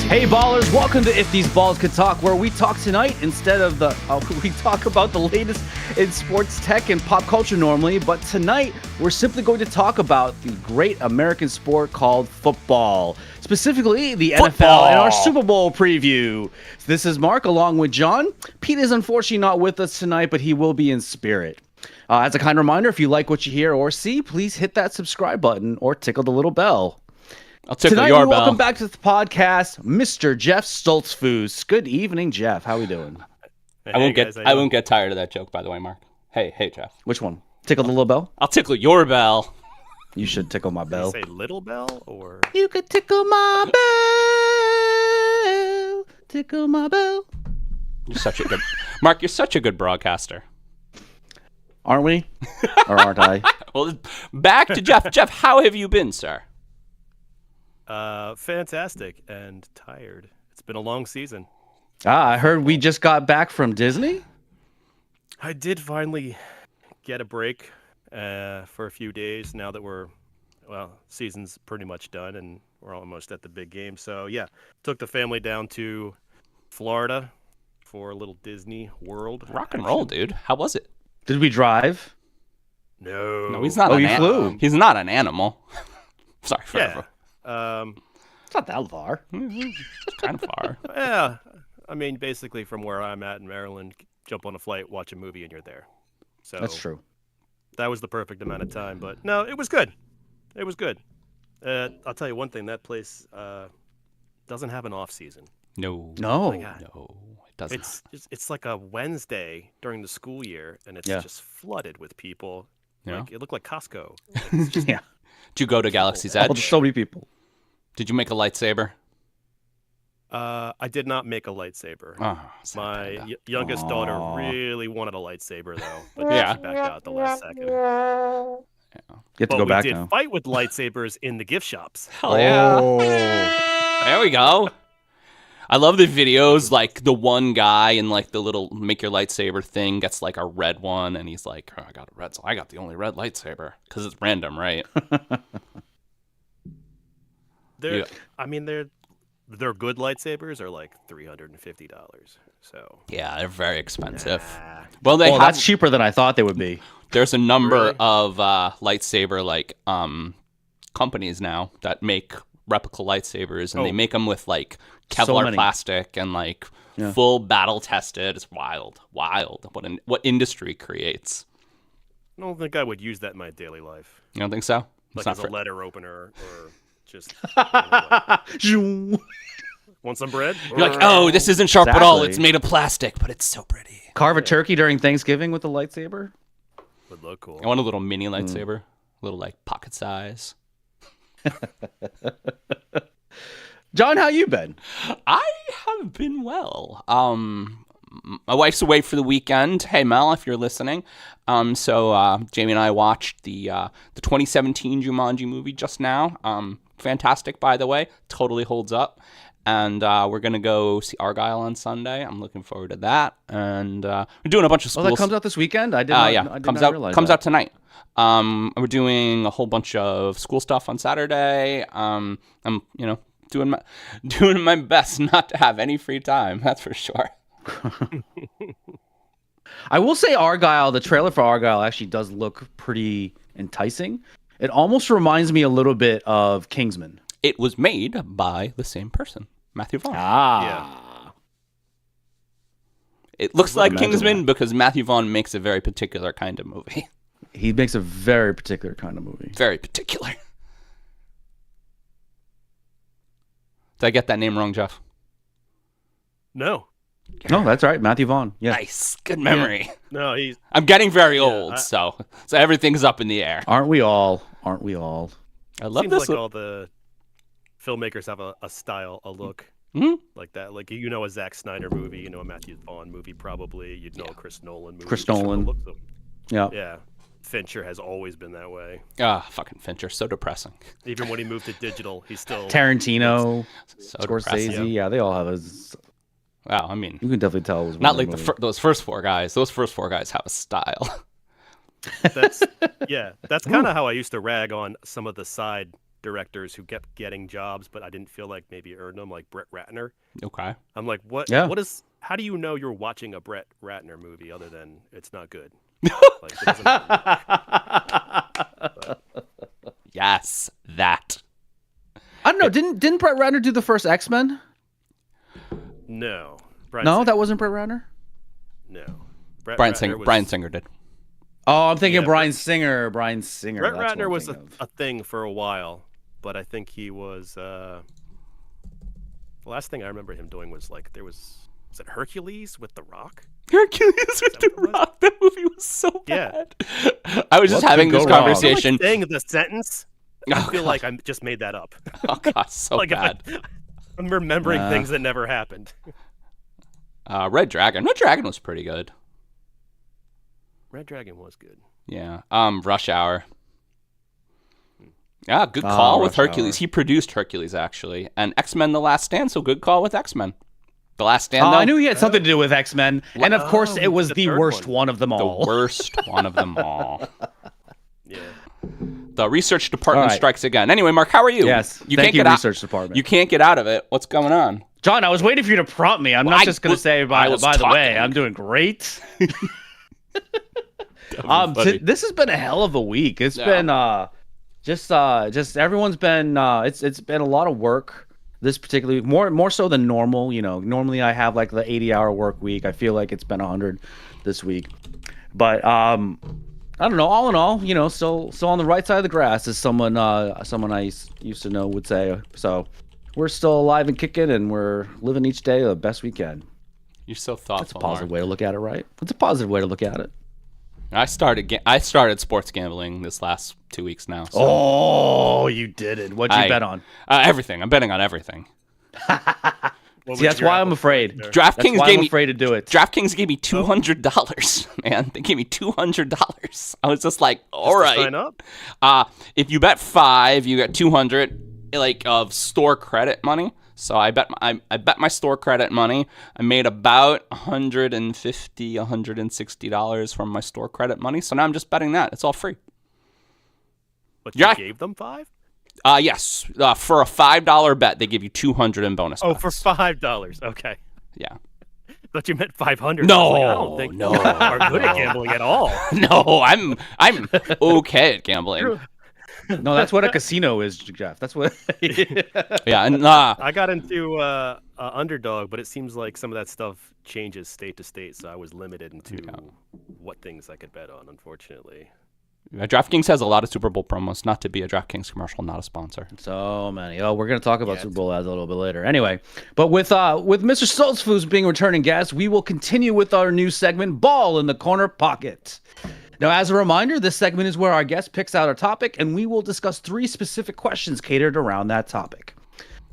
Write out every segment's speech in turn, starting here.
Hey ballers, welcome to If These Balls Could Talk, where we talk tonight instead of we talk about the latest in sports tech and pop culture normally, but tonight we're simply going to talk about the great American sport called football, specifically the NFL and our Super Bowl preview. This is Mark along with John. Pete is unfortunately not with us tonight, but he will be in spirit. As a kind reminder, if you like what you hear or see, please hit that subscribe button or tickle the little bell. I'll tickle Tonight, your bell. Welcome back to the podcast, Mr. Jeff Stoltzfus. Good evening, Jeff. How are we doing? Hey, I won't get tired of that joke, by the way, Mark. Hey, Jeff. Which one? Tickle the little bell? I'll tickle your bell. You should tickle my bell. Did you say little bell or? You could tickle my bell. Tickle my bell. You're such a good Mark. You're such a good broadcaster. Aren't we? Or aren't I? Well, back to Jeff. Jeff, how have you been, sir? Fantastic and tired. It's been a long season. I heard we just got back from Disney. I did finally get a break for a few days now that season's pretty much done and we're almost at the big game. So yeah, took the family down to Florida for a little Disney World. Rock and roll, dude. How was it? Did we drive? No, he's not. You flew. He's not an animal. Sorry for yeah. It's not that far. It's kind of far. Yeah, I mean, basically from where I'm at in Maryland, jump on a flight, watch a movie, and you're there. So That's true. That was the perfect amount of time. But no, it was good. It was good. I'll tell you one thing: that place doesn't have an off season. No, No. Oh my God. it doesn't. It's like a Wednesday during the school year, and it's just flooded with people. Yeah. Like, it looked like Costco. Yeah. Did you go to Galaxy's Oh, Edge? there's so many people. Did you make a lightsaber? I did not make a lightsaber. Oh, My youngest daughter really wanted a lightsaber, though, but Yeah. she backed out at the last second. You have to But go back we did now. fight with lightsabers in the gift shops. Hell yeah! Oh. There we go. I love the videos, like the one guy in like the little make your lightsaber thing gets like a red one, and he's like, oh, I got a red, so I got the only red lightsaber because it's random, right? They're good lightsabers are like $350. So Yeah, they're very expensive. nah. Well, they Oh, have, that's cheaper than I thought they would be. there's a number Really? of lightsaber like companies now that make replica lightsabers, and they Oh. make them with like So Kevlar many. plastic and like Yeah. full battle tested. It's wild. What industry creates? I don't think I would use that in my daily life, You don't think so? It's like not as for- a letter opener or just Zoom. want some bread. You're like, oh, this isn't sharp at all. Exactly. It's made of plastic, but it's so pretty. Carve a turkey during Thanksgiving with a lightsaber? Would look cool. I want a little mini lightsaber, a little like pocket size. John, how you been? I have been well. My wife's away for the weekend. Hey Mel, if you're listening. So Jamie and I watched the 2017 Jumanji movie just now. Fantastic, by the way. Totally holds up. And we're gonna go see Argyle on Sunday. I'm looking forward to that. And we're doing a bunch of Oh, school. that comes out this weekend? I did not, Yeah, I did comes not out realize comes that. out tonight. We're doing a whole bunch of school stuff on Saturday. I'm doing my best not to have any free time. That's for sure. I will say Argyle, the trailer for Argyle actually does look pretty enticing. It almost reminds me a little bit of Kingsman. It was made by the same person, Matthew Vaughn. Ah. It looks like imagine Kingsman that. because Matthew Vaughn makes a very particular kind of movie. He makes a very particular kind of movie. Very particular. Did I get that name wrong, Jeff? No, No, that's right. Matthew Vaughn. Yeah. Nice. Good memory. no, he's I'm getting very old, I- so everything's up in the air. Aren't we all? Aren't we all? I love seems this. like all the filmmakers have a style, a look Mhm. like that. Like a Zack Snyder movie, a Matthew Vaughn movie, probably. You'd know a Chris Nolan movie. Chris just from the Nolan. looks of them. Yeah. Yeah, Fincher has always been that way. Fucking Fincher, so depressing. Even when he moved to digital, he's still Tarantino, So Scorsese. depressing. Yeah, they all have a. Wow, I mean, You can definitely tell it was not one like of their those first four guys. Those first four guys have a style. That's kind of how I used to rag on some of the side directors who kept getting jobs, but I didn't feel like maybe earned them, like Brett Ratner. Okay. I'm like, what? Yeah. What is? How do you know you're watching a Brett Ratner movie other than it's not good? Like, it doesn't- Yes, that. I don't know. Didn't Brett Ratner do the first X-Men? no. No, that wasn't Brett Ratner. No. Brian Singer did. Oh, I'm thinking Yeah, Bryan Singer. Bryan Singer. Brett That's what Ratner I'm was thinking of. a thing for a while, but I think he was. The last thing I remember him doing was like was it Hercules with The Rock? Hercules with that the what it was? Rock. That movie was so Yeah. bad. I was just What having could this go wrong? conversation. Like saying the sentence, I Oh, feel God. like I just made that up. Oh god, so Like, bad. I'm remembering things that never happened. Red Dragon. Red Dragon was pretty good. Red Dragon was good. Yeah. Rush Hour. Yeah, good call with Rush Hercules. Hour. He produced Hercules actually, and X-Men: The Last Stand. So good call with X-Men. The Last Stand. Oh, though, I knew he had something to do with X-Men, and of course, Oh, it was the the third worst one. one of them the all. worst one of them all. Yeah. The research department All right. strikes again. Anyway, Mark, how are you? Yes, you thank can't you, get research out. department. You can't get out of it. What's going on? John, I was waiting for you to prompt me. I'm Well, not I just going to was- say, I by was the way, talking. I'm doing great. Funny. This has been a hell of a week. It's Yeah. been just everyone's been it's been a lot of work this particular more so than normal. You know, normally I have like the 80-hour work week. I feel like it's been 100 this week, but I don't know. All in all, you know, so on the right side of the grass, as someone I used to know would say. So we're still alive and kicking, and we're living each day the best we can. You're so That's a thoughtful. positive Mark. way to look at it, right? It's a positive way to look at it. I started sports gambling this last 2 weeks now. So, Oh, you did it. What'd you bet on? everything. I'm betting on everything. What See, was that's your why I'm apple afraid. there? That's DraftKings why gave I'm me afraid to do it. DraftKings gave me $200, man. They gave me $200. I was just like, all To right. sign up? If you bet 5, you get 200 like of store credit money. So I bet my store credit money. I made about $150, $160 from my store credit money. So now I'm just betting that. It's all free. But Yeah. you gave them 5? Yes. For a $5 bet, they give you 200 in bonus. Oh, bets. for $5. Okay. Yeah. Thought you meant 500. No, I was like, I don't think no, you are good at gambling at all. No, I'm okay at gambling. No, that's what a casino is, Jeff. That's what. Yeah, and I got into Underdog, but it seems like some of that stuff changes state to state, so I was limited into what things I could bet on, unfortunately. DraftKings has a lot of Super Bowl promos. Not to be a DraftKings commercial, not a sponsor. So many. Oh, we're going to talk about Super Bowl ads a little bit later. Anyway, but with Mr. Stoltzfus being returning guest, we will continue with our new segment, Ball in the Corner Pocket. Now, as a reminder, this segment is where our guest picks out a topic, and we will discuss 3 specific questions catered around that topic.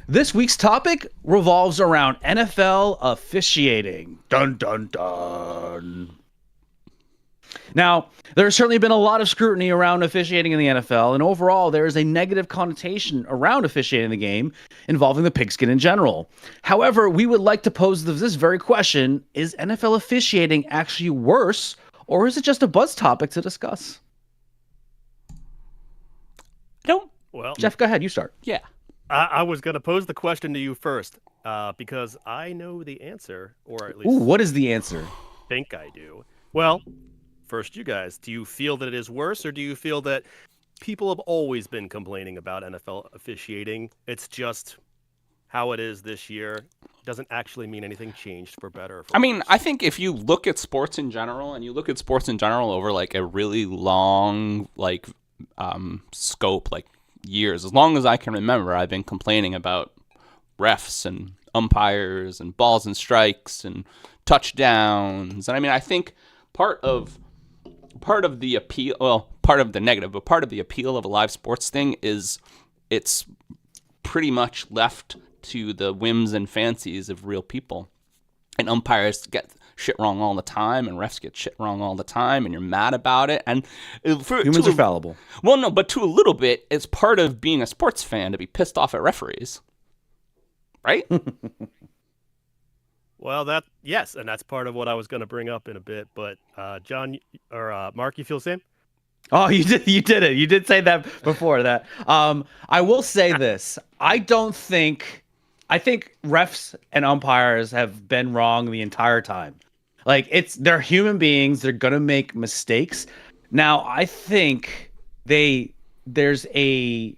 This week's topic revolves around NFL officiating. Dun, dun, dun. Now, there has certainly been a lot of scrutiny around officiating in the NFL, and overall, there is a negative connotation around officiating the game involving the pigskin in general. However, we would like to pose this very question: is NFL officiating actually worse, or is it just a buzz topic to discuss? Don't. Well, Jeff, go ahead. You start. Yeah. I was going to pose the question to you first because I know the answer, or at least Ooh, what is the answer? think I do. Well, first, you guys, do you feel that it is worse, or do you feel that people have always been complaining about NFL officiating? It's just how it is this year. Doesn't actually mean anything changed for better. Or for I mean, worse. I think if you look at sports in general, and you look at sports in general over like a really long scope, like years, as long as I can remember, I've been complaining about refs and umpires and balls and strikes and touchdowns. And I mean, I think part of the appeal, well, part of the negative, but part of the appeal of a live sports thing is it's pretty much left to the whims and fancies of real people. And umpires get shit wrong all the time, and refs get shit wrong all the time, and you're mad about it. And Humans are fallible. Well, no, but to a little bit, it's part of being a sports fan to be pissed off at referees, right? Well, yes, and that's part of what I was going to bring up in a bit. But John or Mark, you feel the same? Oh, you did it. You did say that before that. I will say this. I think refs and umpires have been wrong the entire time. Like they're human beings. They're gonna make mistakes. Now, I think there's a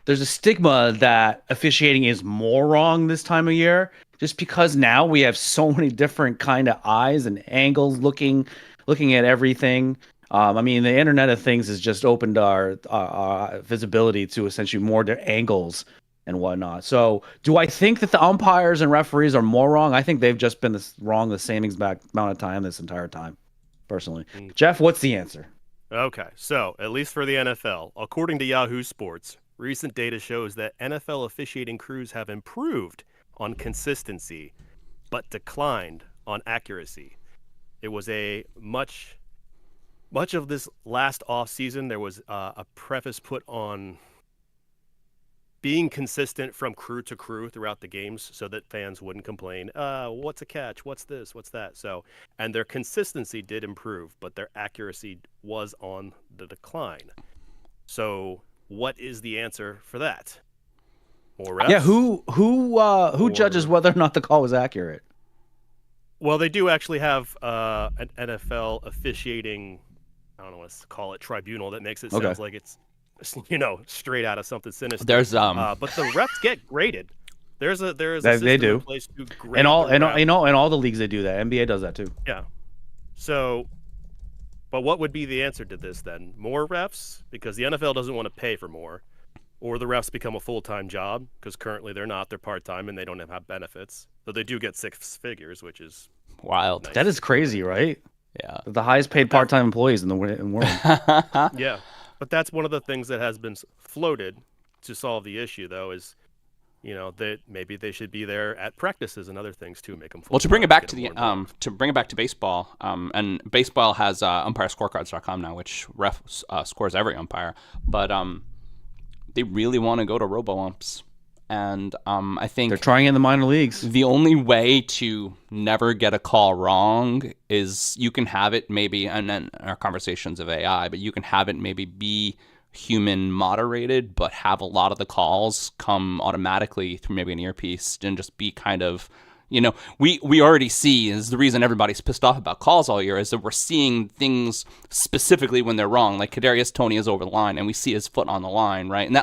stigma that officiating is more wrong this time of year, just because now we have so many different kind of eyes and angles looking at everything. I mean, the Internet of Things has just opened our visibility to essentially more angles and whatnot. So, do I think that the umpires and referees are more wrong? I think they've just been wrong the same exact amount of time this entire time, personally. Jeff, what's the answer? Okay, so at least for the NFL, according to Yahoo Sports, recent data shows that NFL officiating crews have improved on consistency, but declined on accuracy. It was a much of this last off season. There was a preface put on being consistent from crew to crew throughout the games, so that fans wouldn't complain. What's a catch? What's this? What's that? So, and their consistency did improve, but their accuracy was on the decline. So, what is the answer for that? More refs? Yeah, who judges whether or not the call was accurate? Well, they do actually have an NFL officiating, I don't know what to call it, tribunal that makes it sound like it's, straight out of something sinister. There's but the refs get graded. There's a system they do in place to grade in all the refs. in all the leagues they do that. NBA does that too. Yeah. So, but what would be the answer to this then? More refs, because the NFL doesn't want to pay for more, or the refs become a full-time job, because currently they're not. They're part-time and they don't have benefits. So they do get six figures, which is wild. nice. That is crazy, right? Yeah. The highest paid part-time employees in the world. Yeah. But that's one of the things that has been floated to solve the issue, though, is, that maybe they should be there at practices and other things too, make them full. Well, to bring it back to baseball, and baseball has umpirescorecards.com now, which scores every umpire, but they really want to go to robo-umps. And I think they're trying in the minor leagues. The only way to never get a call wrong is you can have it maybe, and then our conversations of AI, but you can have it maybe be human moderated, but have a lot of the calls come automatically through maybe an earpiece and just be kind of, we already see, is the reason everybody's pissed off about calls all year, is that we're seeing things specifically when they're wrong. Like Kadarius Toney is over the line and we see his foot on the line, right? And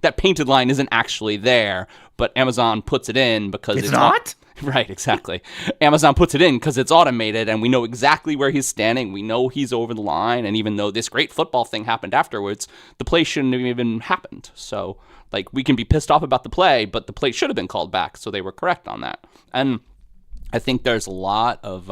that painted line isn't actually there, but Amazon puts it in because it's not? Right, exactly. Amazon puts it in because it's automated and we know exactly where he's standing. We know he's over the line. And even though this great football thing happened afterwards, the play shouldn't have even happened. So, we can be pissed off about the play, but the play should have been called back. So they were correct on that. And I think there's a lot of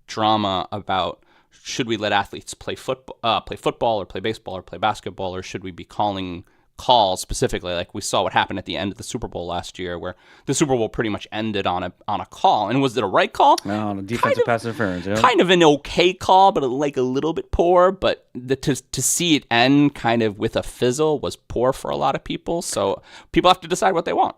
drama about, should we let athletes play football or play baseball or play basketball, or should we be calling calls specifically? Like we saw what happened at the end of the Super Bowl last year, where the Super Bowl pretty much ended on a call. And was it a right call? No, on a defensive pass interference. Yeah. Kind of an okay call, but a little bit poor. But to see it end kind of with a fizzle was poor for a lot of people. So people have to decide what they want.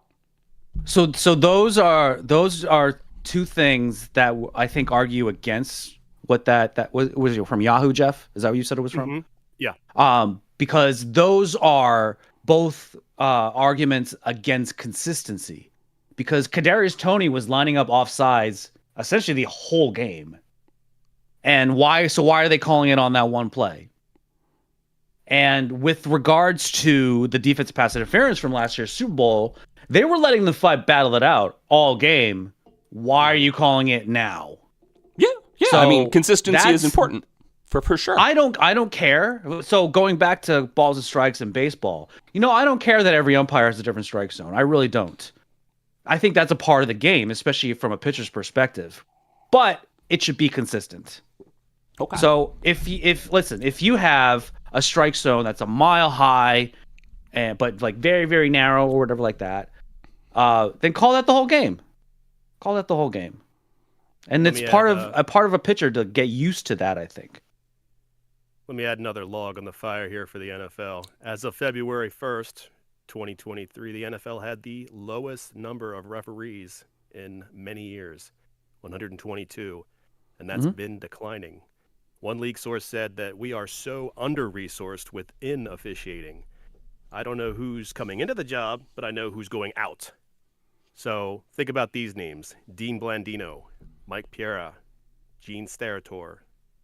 So those are two things that I think argue against what that was from Yahoo, Jeff? Is that what you said it was from? Mm-hmm. Yeah. Because those are both arguments against consistency. Because Kadarius Toney was lining up offsides essentially the whole game. And why are they calling it on that one play? And with regards to the defensive pass interference from last year's Super Bowl, they were letting the fight battle it out all game. Why are you calling it now? Yeah. So I mean, consistency is important. For sure. I don't care. So going back to balls and strikes in baseball, I don't care that every umpire has a different strike zone. I really don't. I think that's a part of the game, especially from a pitcher's perspective. But it should be consistent. Okay. So if you have a strike zone that's a mile high, but very, very narrow or whatever like that, then call that the whole game. Call that the whole game. And it's part of a pitcher to get used to that, I think. Let me add another log on the fire here for the NFL. As of February 1st, 2023, the NFL had the lowest number of referees in many years, 122. and that's been declining. One league source said that we are so under-resourced within officiating. I don't know who's coming into the job, but I know who's going out. So think about these names: Dean Blandino, Mike Piera, Gene Steratore,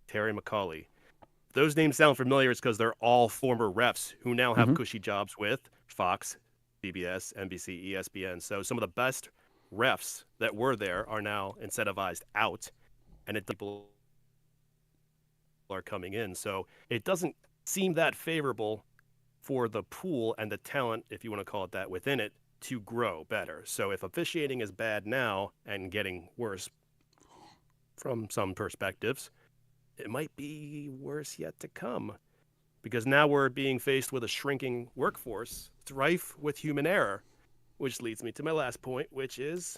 Terry McCauley. If those names sound familiar, it's because they're all former refs who now have cushy jobs with Fox, CBS, NBC, ESPN. So some of the best refs that were there are now incentivized out, and people are coming in. So it doesn't seem that favorable for the pool and the talent, if you want to call it that, within it to grow better. So if officiating is bad now and getting worse from some perspectives, it might be worse yet to come, because now we're being faced with a shrinking workforce. It's rife with human error, which leads me to my last point, which is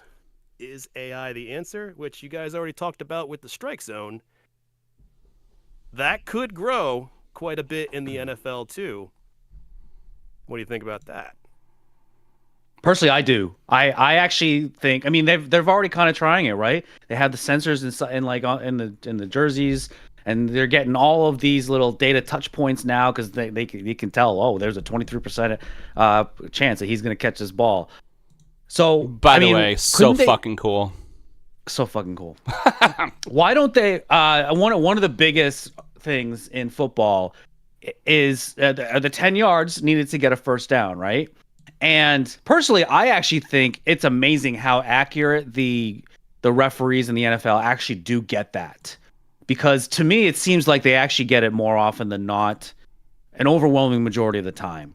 AI the answer? Which you guys already talked about with the strike zone. That could grow quite a bit in the NFL too. What do you think about that? Personally, I do. I actually think. I mean, they've already kind of trying it, right? They have the sensors in the jerseys, and they're getting all of these little data touch points now because they can tell. Oh, there's a 23% chance that he's going to catch this ball. So, by the way, so fucking cool. So fucking cool. Why don't they? One of the biggest things in football is the 10 yards needed to get a first down, right? And personally, I actually think it's amazing how accurate the referees in the NFL actually do get that. Because to me, it seems like they actually get it more often than not, an overwhelming majority of the time.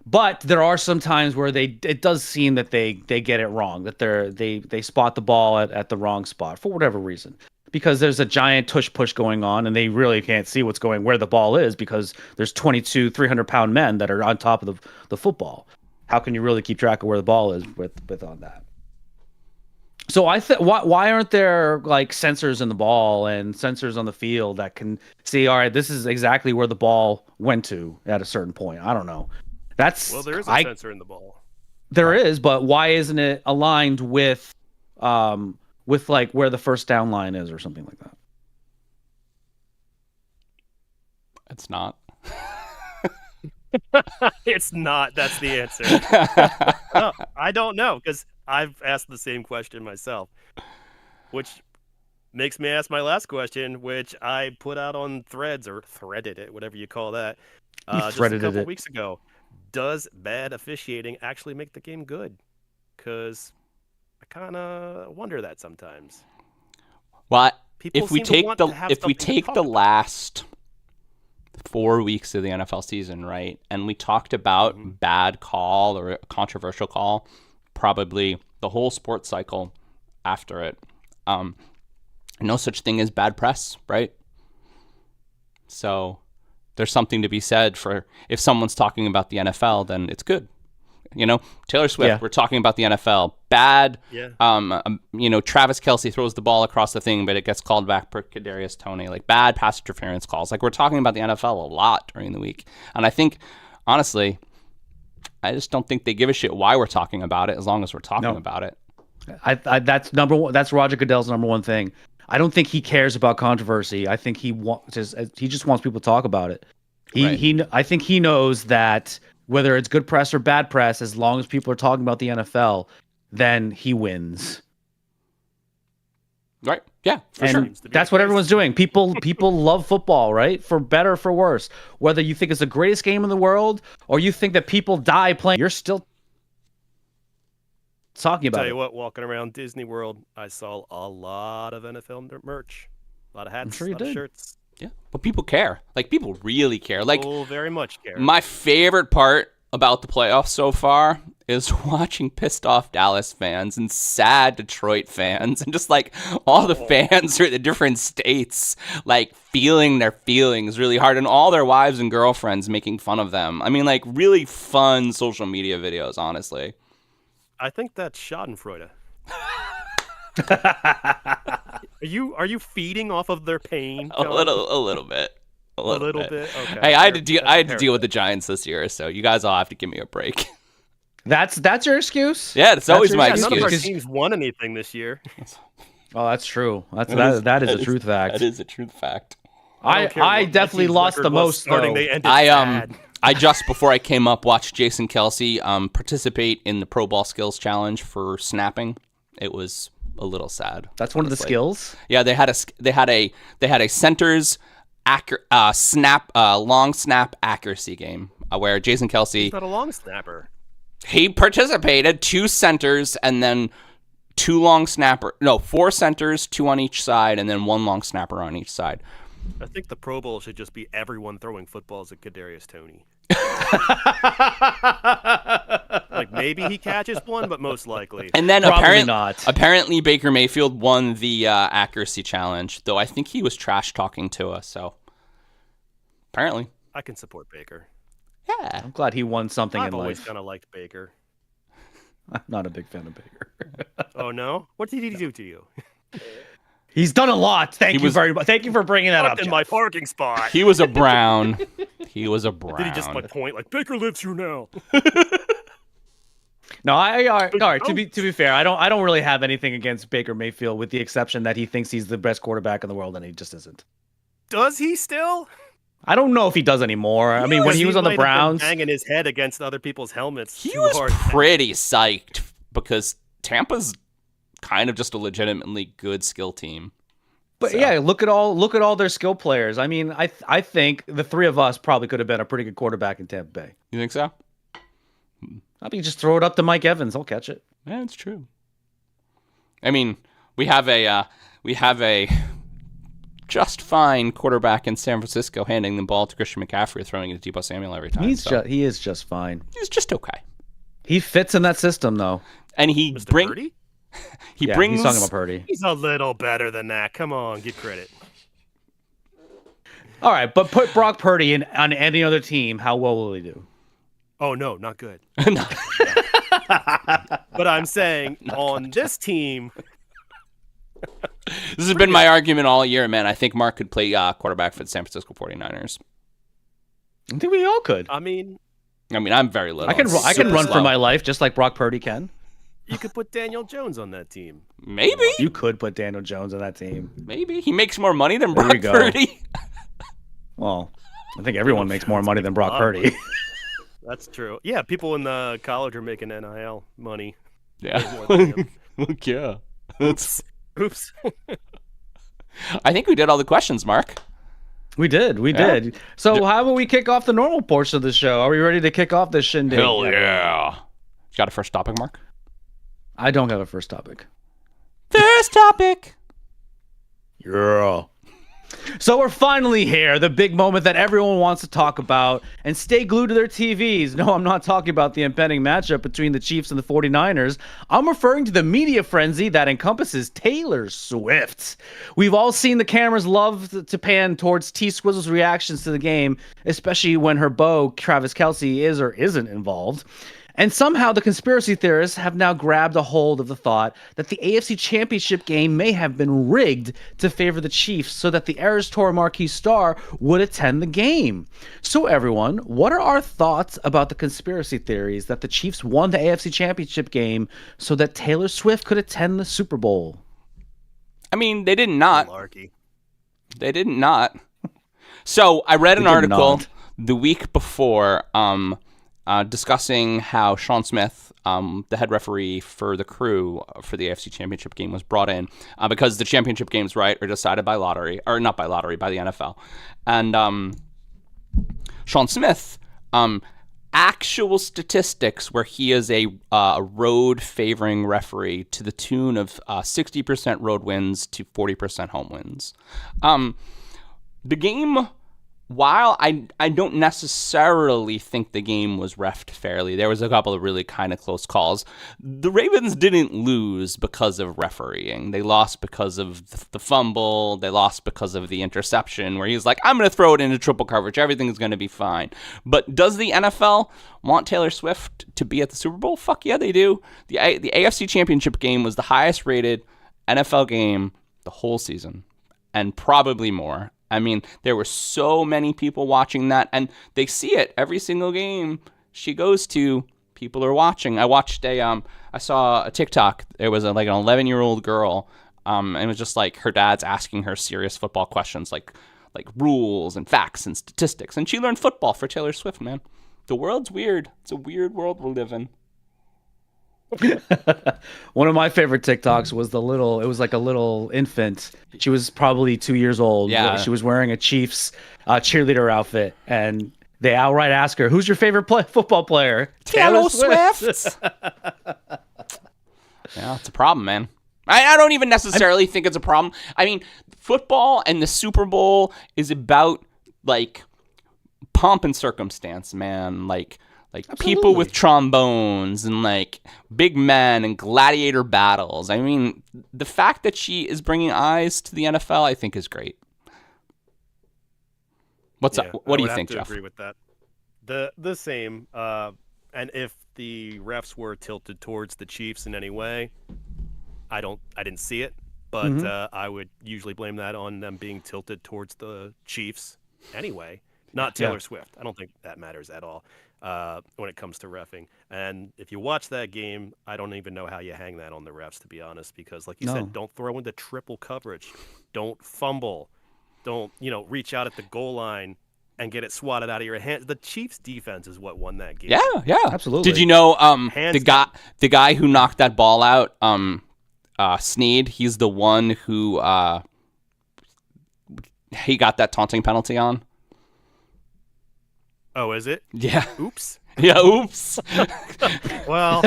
But there are some times where it does seem that they get it wrong, that they spot the ball at the wrong spot for whatever reason. Because there's a giant tush push going on, and they really can't see where the ball is, because there's 22 300-pound men that are on top of the football. How can you really keep track of where the ball is with on that? So why aren't there like sensors in the ball and sensors on the field that can see, all right, this is exactly where the ball went to at a certain point? I don't know. There is a sensor in the ball. There is, but why isn't it aligned with like where the first down line is or something like that? It's not. It's not. That's the answer. No, I don't know, because I've asked the same question myself, which makes me ask my last question, which I put out on Threads, or threaded it, whatever you call that, just a couple weeks ago. Does bad officiating actually make the game good? Because I kind of wonder that sometimes. Well, if we take the last 4 weeks of the NFL season, right, and we talked about bad call or a controversial call, probably the whole sports cycle after it, no such thing as bad press, right? So there's something to be said for, if someone's talking about the NFL, then it's good. You know, Taylor Swift, we're talking about the NFL. Bad, Travis Kelce throws the ball across the thing, but it gets called back per Kadarius Toney. Like, bad pass interference calls. Like, we're talking about the NFL a lot during the week. And I think, honestly, I just don't think they give a shit why we're talking about it, as long as we're talking about it. That's number one. That's Roger Goodell's number one thing. I don't think he cares about controversy. I think he just wants people to talk about it. I think he knows that whether it's good press or bad press, as long as people are talking about the NFL, then he wins. Right. Yeah, for sure. That's what everyone's doing. People love football, right? For better or for worse. Whether you think it's the greatest game in the world or you think that people die playing, you're still talking about it. Tell you what, walking around Disney World, I saw a lot of NFL merch. A lot of hats, a lot of shirts. Yeah, but people care. Like, people really care. Like, very much care. My favorite part about the playoffs so far is watching pissed off Dallas fans and sad Detroit fans and just like all the fans are in the different states, like feeling their feelings really hard, and all their wives and girlfriends making fun of them. I mean, like, really fun social media videos, honestly. I think that's Schadenfreude. Are you feeding off of their pain? A little bit. A little bit. Okay. Hey, I had to deal with the Giants this year, so you guys all have to give me a break. That's your excuse? Yeah, it's always my excuse. None of our teams won anything this year. Oh, that's true. That is a truth fact. That is a truth fact. I definitely lost the most, though. I just, before I came up, watched Jason Kelsey participate in the Pro Ball Skills Challenge for snapping. It was a little sad. That's one of the skills? Yeah, they had a center's long snap accuracy game where Jason Kelsey... He's not a long snapper. He participated, 2 centers, and then 4 centers, 2 on each side, and then 1 long snapper on each side. I think the Pro Bowl should just be everyone throwing footballs at Kadarius Toney. Like, maybe he catches one, but most likely. And then not. Apparently Baker Mayfield won the accuracy challenge, though I think he was trash talking to us, so apparently. I can support Baker. Yeah. I'm glad he won something in life. I've always kind of liked Baker. I'm not a big fan of Baker. Oh, no? What did he do to you? He's done a lot. Thank you very much. Thank you for bringing that up. In my parking spot. He was a Brown. He was a Brown. Did he just point like Baker lives here now? No, all right. To be fair, I don't really have anything against Baker Mayfield, with the exception that he thinks he's the best quarterback in the world, and he just isn't. Does he still? I don't know if he does anymore. I mean, when he was on the Browns, banging his head against other people's helmets. He was pretty psyched because Tampa's kind of just a legitimately good skill team. But yeah, look at all their skill players. I mean, I think the 3 of us probably could have been a pretty good quarterback in Tampa Bay. You think so? I mean, just throw it up to Mike Evans. I'll catch it. Yeah, it's true. I mean, we have a just fine quarterback in San Francisco handing the ball to Christian McCaffrey, throwing it to Deebo Samuel every time. He is just fine. He's just okay. He fits in that system, though. And he brings. He's talking about Purdy. He's a little better than that. Come on, give credit. All right, but put Brock Purdy on any other team. How well will he do? Oh no, not good. No. But I'm saying on this team. This has been my argument all year, man. I think Mark could play quarterback for the San Francisco 49ers. I think we all could. I mean, I'm very little. I can run for my life just like Brock Purdy can. You could put Daniel Jones on that team. Maybe. You could put Daniel Jones on that team. Maybe. He makes more money than Brock Purdy. Well, I think everyone makes more money than Brock Purdy. That's true. Yeah, people in the college are making NIL money. Yeah. Look, yeah. Oops. I think we did all the questions, Mark. We did. So how about we kick off the normal portion of the show? Are we ready to kick off this shindig? Hell yeah. You got a first topic, Mark? I don't have a first topic. First topic. Yeah. So we're finally here, the big moment that everyone wants to talk about, and stay glued to their TVs. No, I'm not talking about the impending matchup between the Chiefs and the 49ers. I'm referring to the media frenzy that encompasses Taylor Swift. We've all seen the cameras love to pan towards T-Swizzle's reactions to the game, especially when her beau, Travis Kelce, is or isn't involved. And somehow the conspiracy theorists have now grabbed a hold of the thought that the AFC Championship game may have been rigged to favor the Chiefs so that the Eras Tour marquee star would attend the game. So everyone, what are our thoughts about the conspiracy theories that the Chiefs won the AFC Championship game so that Taylor Swift could attend the Super Bowl? I mean, they did not. Malarkey. They did not. So I read an article the week before discussing how Sean Smith, the head referee for the Crew for the AFC Championship game, was brought in because the championship games, right, are decided by lottery, or not by lottery, by the NFL. And Sean Smith, actual statistics where he is a road favoring referee to the tune of 60% road wins to 40% home wins. The game, while I don't necessarily think the game was reffed fairly, there was a couple of really kind of close calls. The Ravens didn't lose because of refereeing. They lost because of the fumble. They lost because of the interception where he's like, I'm going to throw it into triple coverage. Everything's going to be fine. But does the NFL want Taylor Swift to be at the Super Bowl? Fuck yeah, they do. The AFC Championship game was the highest rated NFL game the whole season, and probably more. I mean, there were so many people watching that, and they see it every single game she goes to. People are watching. I saw a TikTok. There was like an 11-year-old girl And it was just like her dad's asking her serious football questions, like rules and facts and statistics, and she learned football for Taylor Swift. Man, the world's weird. It's a weird world we live in. One of my favorite TikToks was it was like a little infant. She was probably 2 years old. Yeah. She was wearing a Chiefs cheerleader outfit, and they outright ask her, "Who's your favorite football player?" Taylor Swift. Yeah, it's a problem, man. I don't even necessarily think it's a problem. I mean, football and the Super Bowl is about like pomp and circumstance, man. Like people with trombones and like big men and gladiator battles. I mean, the fact that she is bringing eyes to the NFL, I think, is great. What's up? What do you think, Jeff? I would have to agree with that. The same. And if the refs were tilted towards the Chiefs in any way, I didn't see it, but I would usually blame that on them being tilted towards the Chiefs anyway, not Taylor Swift. I don't think that matters at all when it comes to reffing. And if you watch that game, I don't even know how you hang that on the refs, to be honest, because like you said, don't throw into triple coverage, don't fumble, don't reach out at the goal line and get it swatted out of your hands. The Chiefs' defense is what won that game. Yeah, absolutely. Did you know the guy who knocked that ball out, Snead? He's the one who he got that taunting penalty on. Oh, is it? Yeah. Oops. Yeah. Oops. Well,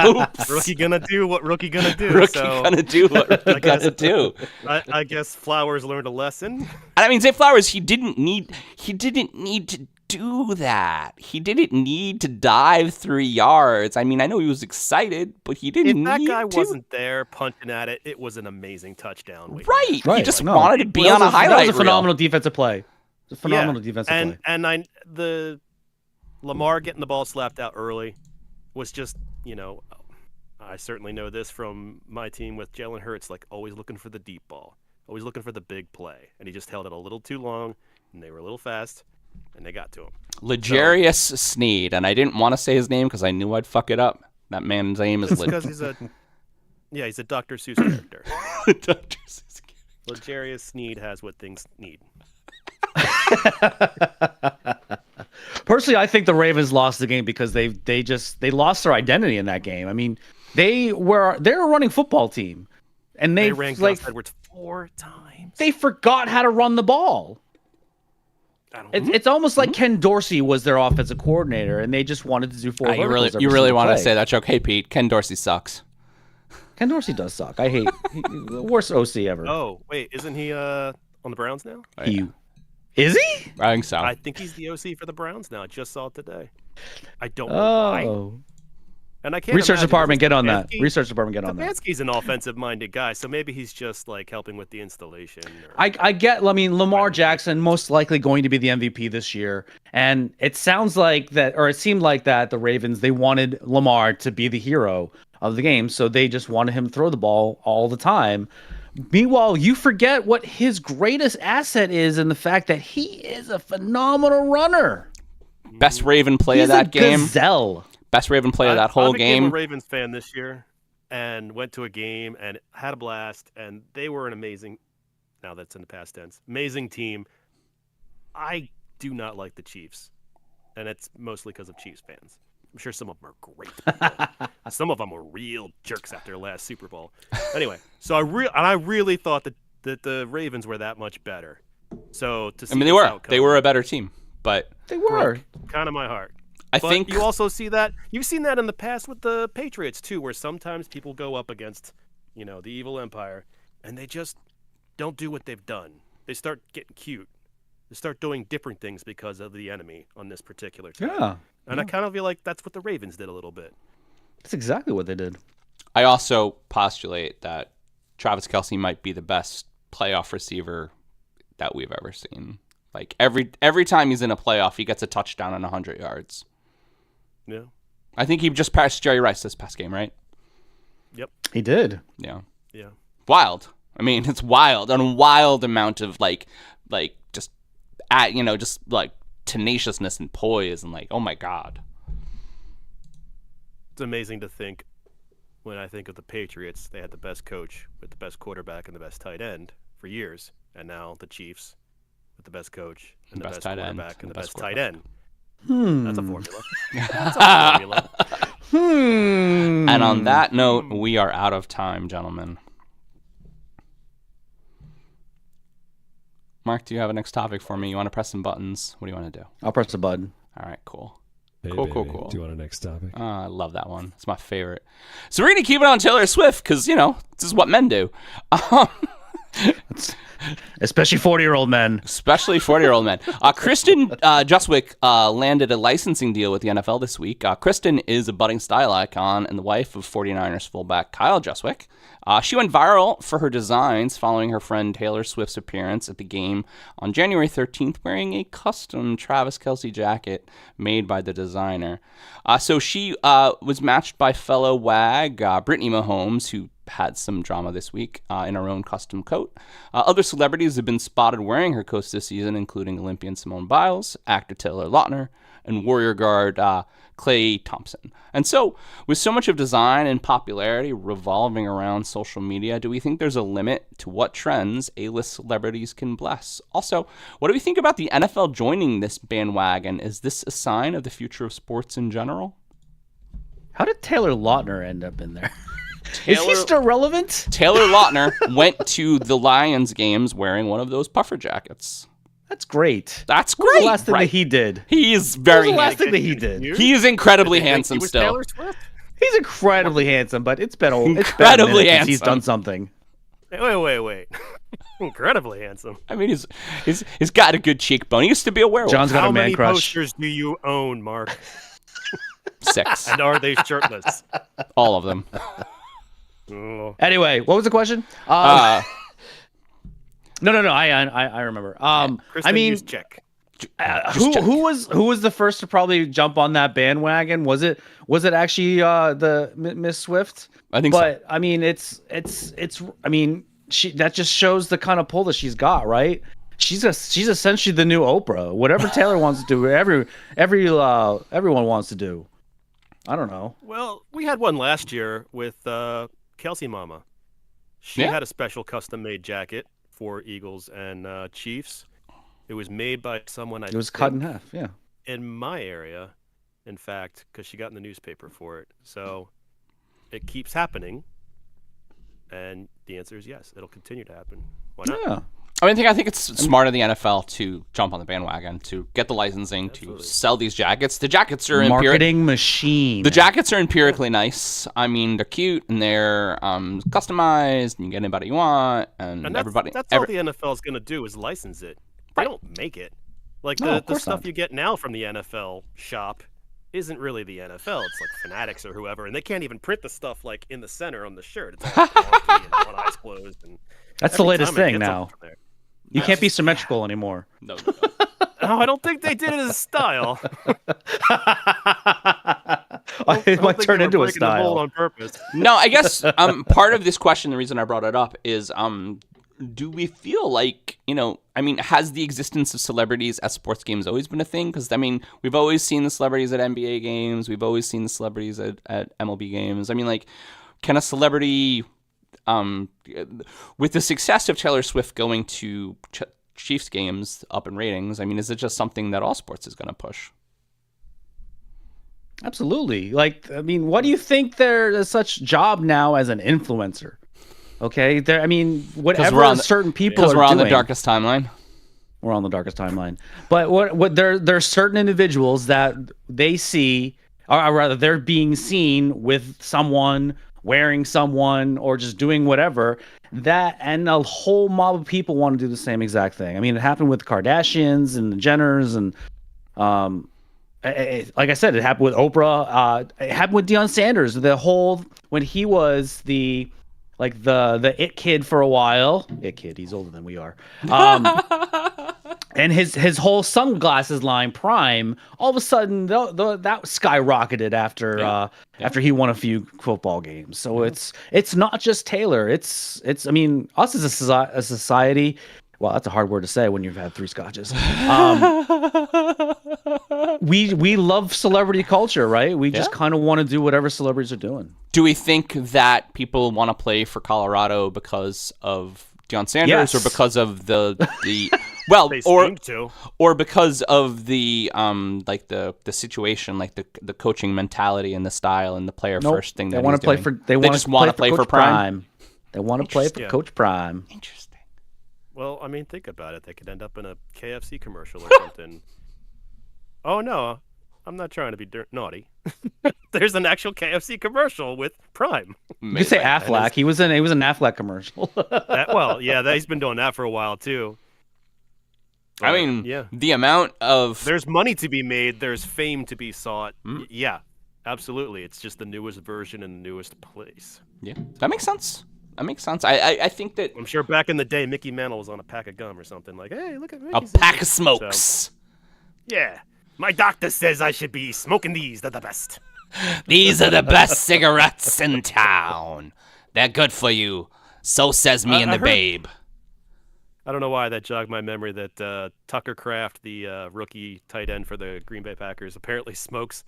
oops. Rookie gonna do what rookie gonna do. Gonna do what rookie gonna do. I guess Flowers learned a lesson. And I mean, Zay Flowers, he didn't need to do that. He didn't need to dive 3 yards. I mean, I know he was excited, but he didn't need to. If that guy wasn't there punching at it was an amazing touchdown. Right. He just wanted to be on a highlight reel. That was a phenomenal defensive play. It's a phenomenal defensive play. And the Lamar getting the ball slapped out early was just, I certainly know this from my team with Jalen Hurts, like always looking for the deep ball, always looking for the big play. And he just held it a little too long, and they were a little fast, and they got to him. Legarius Snead, and I didn't want to say his name because I knew I'd fuck it up. That man's name is because he's a Dr. Seuss character. Dr. Seuss. Legarius Snead has what things need. Personally, I think the Ravens lost the game because they lost their identity in that game. I mean, they're a running football team, and they ran like Edwards 4 times. They forgot how to run the ball. It's almost like Ken Dorsey was their offensive coordinator, and they just wanted to do four verticals. You really want to say that joke? Hey, Pete, Ken Dorsey sucks. Ken Dorsey does suck. I hate the worst OC ever. Oh wait, isn't he on the Browns now? Is he? I think so. I think he's the OC for the Browns now. I just saw it today. I don't know why. And I can't. Research department, get on that. Stefanski. Research department, get on that. Stefanski's an offensive-minded guy, so maybe he's just like helping with the installation. I mean, Lamar Jackson most likely going to be the MVP this year, and it sounds like that, or it seemed like that. The Ravens, they wanted Lamar to be the hero of the game, so they just wanted him to throw the ball all the time. Meanwhile, you forget what his greatest asset is, and the fact that he is a phenomenal runner. Best Raven play of that game. Gazelle. Best Raven play of that whole game. I'm a Ravens fan this year, and went to a game and had a blast, and they were an amazing. Now that's in the past tense. Amazing team. I do not like the Chiefs, and it's mostly because of Chiefs fans. I'm sure some of them are great people. Some of them were real jerks after last Super Bowl. Anyway, so I really thought that the Ravens were that much better. So to see, I mean, they were a better team, but they were kind of my heart. I think you also see that you've seen that in the past with the Patriots too, where sometimes people go up against, the evil empire, and they just don't do what they've done. They start getting cute. They start doing different things because of the enemy on this particular time. Yeah. And I kind of feel like that's what the Ravens did a little bit. That's exactly what they did. I also postulate that Travis Kelce might be the best playoff receiver that we've ever seen. Like every time he's in a playoff, he gets a touchdown and 100 yards. Yeah. I think he just passed Jerry Rice this past game, right? Yep. He did. Yeah. Yeah. Wild. I mean, it's wild. A wild amount of just tenaciousness and poise and oh my God. It's amazing to think when I think of the Patriots, they had the best coach with the best quarterback and the best tight end for years, and now the Chiefs with the best coach and the best quarterback and the best tight end. That's a formula. That's a formula. And on that note, we are out of time, gentlemen. Mark, do you have a next topic for me? You want to press some buttons? What do you want to do? I'll press the button. All right, cool. Hey, cool. Do you want a next topic? I love that one. It's my favorite. So we're going to keep it on Taylor Swift because, this is what men do. Especially 40-year-old men. Especially 40-year-old men. Kristen Justwick landed a licensing deal with the NFL this week. Kristen is a budding style icon and the wife of 49ers fullback Kyle Justwick. She went viral for her designs following her friend Taylor Swift's appearance at the game on January 13th wearing a custom Travis Kelce jacket made by the designer. So she was matched by fellow wag Brittany Mahomes, who had some drama this week in her own custom coat. Other celebrities have been spotted wearing her coats this season, including Olympian Simone Biles, actor Taylor Lautner, and Warrior guard Klay Thompson. And so, with so much of design and popularity revolving around social media, do we think there's a limit to what trends A-list celebrities can bless? Also, what do we think about the NFL joining this bandwagon? Is this a sign of the future of sports in general? How did Taylor Lautner end up in there? Is he still relevant? Taylor Lautner went to the Lions games wearing one of those puffer jackets. That's great. That's What was great. the last thing that he did? He is very What was the last handsome. thing that he did? He is incredibly handsome He was still. Taylor Swift? He's incredibly handsome, but it's been Incredibly since he's handsome. done something. Wait. Incredibly handsome. I mean, he's got a good cheekbone. He used to be a werewolf. John's got How a man many crush. posters do you own, Mark? 6. And are they shirtless? All of them. Oh. Anyway, what was the question? No. I remember. Kristen I mean, Hughes, check. who was the first to probably jump on that bandwagon? Was it actually the Miss Swift? I think but so. I mean, it's I mean, that just shows the kind of pull that she's got, right? She's essentially the new Oprah. Whatever Taylor wants to do, everyone wants to do. I don't know. Well, we had one last year with Kelsey Mama. She had a special custom-made jacket for Eagles and Chiefs. It was made by someone It was cut in half, yeah. in my area, in fact, because she got in the newspaper for it. So it keeps happening, and the answer is yes. It'll continue to happen. Why not? Yeah. I think it's smart of the NFL to jump on the bandwagon, to get the licensing, to sell these jackets. The jackets are Marketing machine. The jackets are empirically nice. I mean, they're cute and they're customized, and you get anybody you want, and And everybody. that's all the NFL is going to do is license it. They don't make it. Like No, of the course stuff not. you get now from the NFL shop isn't really the NFL. It's like Fanatics or whoever, and they can't even print the stuff like in the center on the shirt. It's all wonky and one eye's closed. And That's the every latest time it thing gets now. up from there. You can't be symmetrical anymore. No. No, I don't think they did it as a style. It might turn into a breaking the mold style. on purpose. No, I guess part of this question, the reason I brought it up is, do we feel like, has the existence of celebrities at sports games always been a thing? Because, we've always seen the celebrities at NBA games. We've always seen the celebrities at MLB games. Can a celebrity, with the success of Taylor Swift going to Chiefs games up in ratings, is it just something that all sports is going to push? Absolutely. What do you think there's such job now as an influencer? Okay, whatever certain people are because we're on doing, the darkest timeline. We're on the darkest timeline. But what there's certain individuals that they see, or rather, they're being seen with someone, wearing someone, or just doing whatever. That and a whole mob of people want to do the same exact thing. It happened with the Kardashians and the Jenners, and like I said, it happened with Oprah. It happened with Deion Sanders. When he was the it kid for a while. It kid, he's older than we are. And his whole sunglasses line, Prime, all of a sudden that skyrocketed after he won a few football games. So it's not just Taylor. It's us as a society. Well, that's a hard word to say when you've had 3 scotches. We love celebrity culture, right? We just kind of want to do whatever celebrities are doing. Do we think that people want to play for Colorado because of Deion Sanders, or because of the well, or because of the like the situation, like the coaching mentality and the style and the player first thing? They want to play for. They just want to play for Prime. They want to play for Coach Prime. Interesting. Well, I mean, think about it. They could end up in a KFC commercial or something. Oh no, I'm not trying to be naughty. There's an actual KFC commercial with Prime. You could say Affleck. He was in an Affleck commercial. He's been doing that for a while too. But, I mean, the amount of there's money to be made, there's fame to be sought. Yeah, absolutely. It's just the newest version in the newest place. Yeah, that makes sense. I think that I'm sure back in the day, Mickey Mantle was on a pack of gum or something like, "Hey, look at Mickey's a pack of smokes." So, yeah, my doctor says I should be smoking these. They're the best. These are the best cigarettes in town. They're good for you. So says me and the babe. I don't know why that jogged my memory that Tucker Kraft, the rookie tight end for the Green Bay Packers, apparently smokes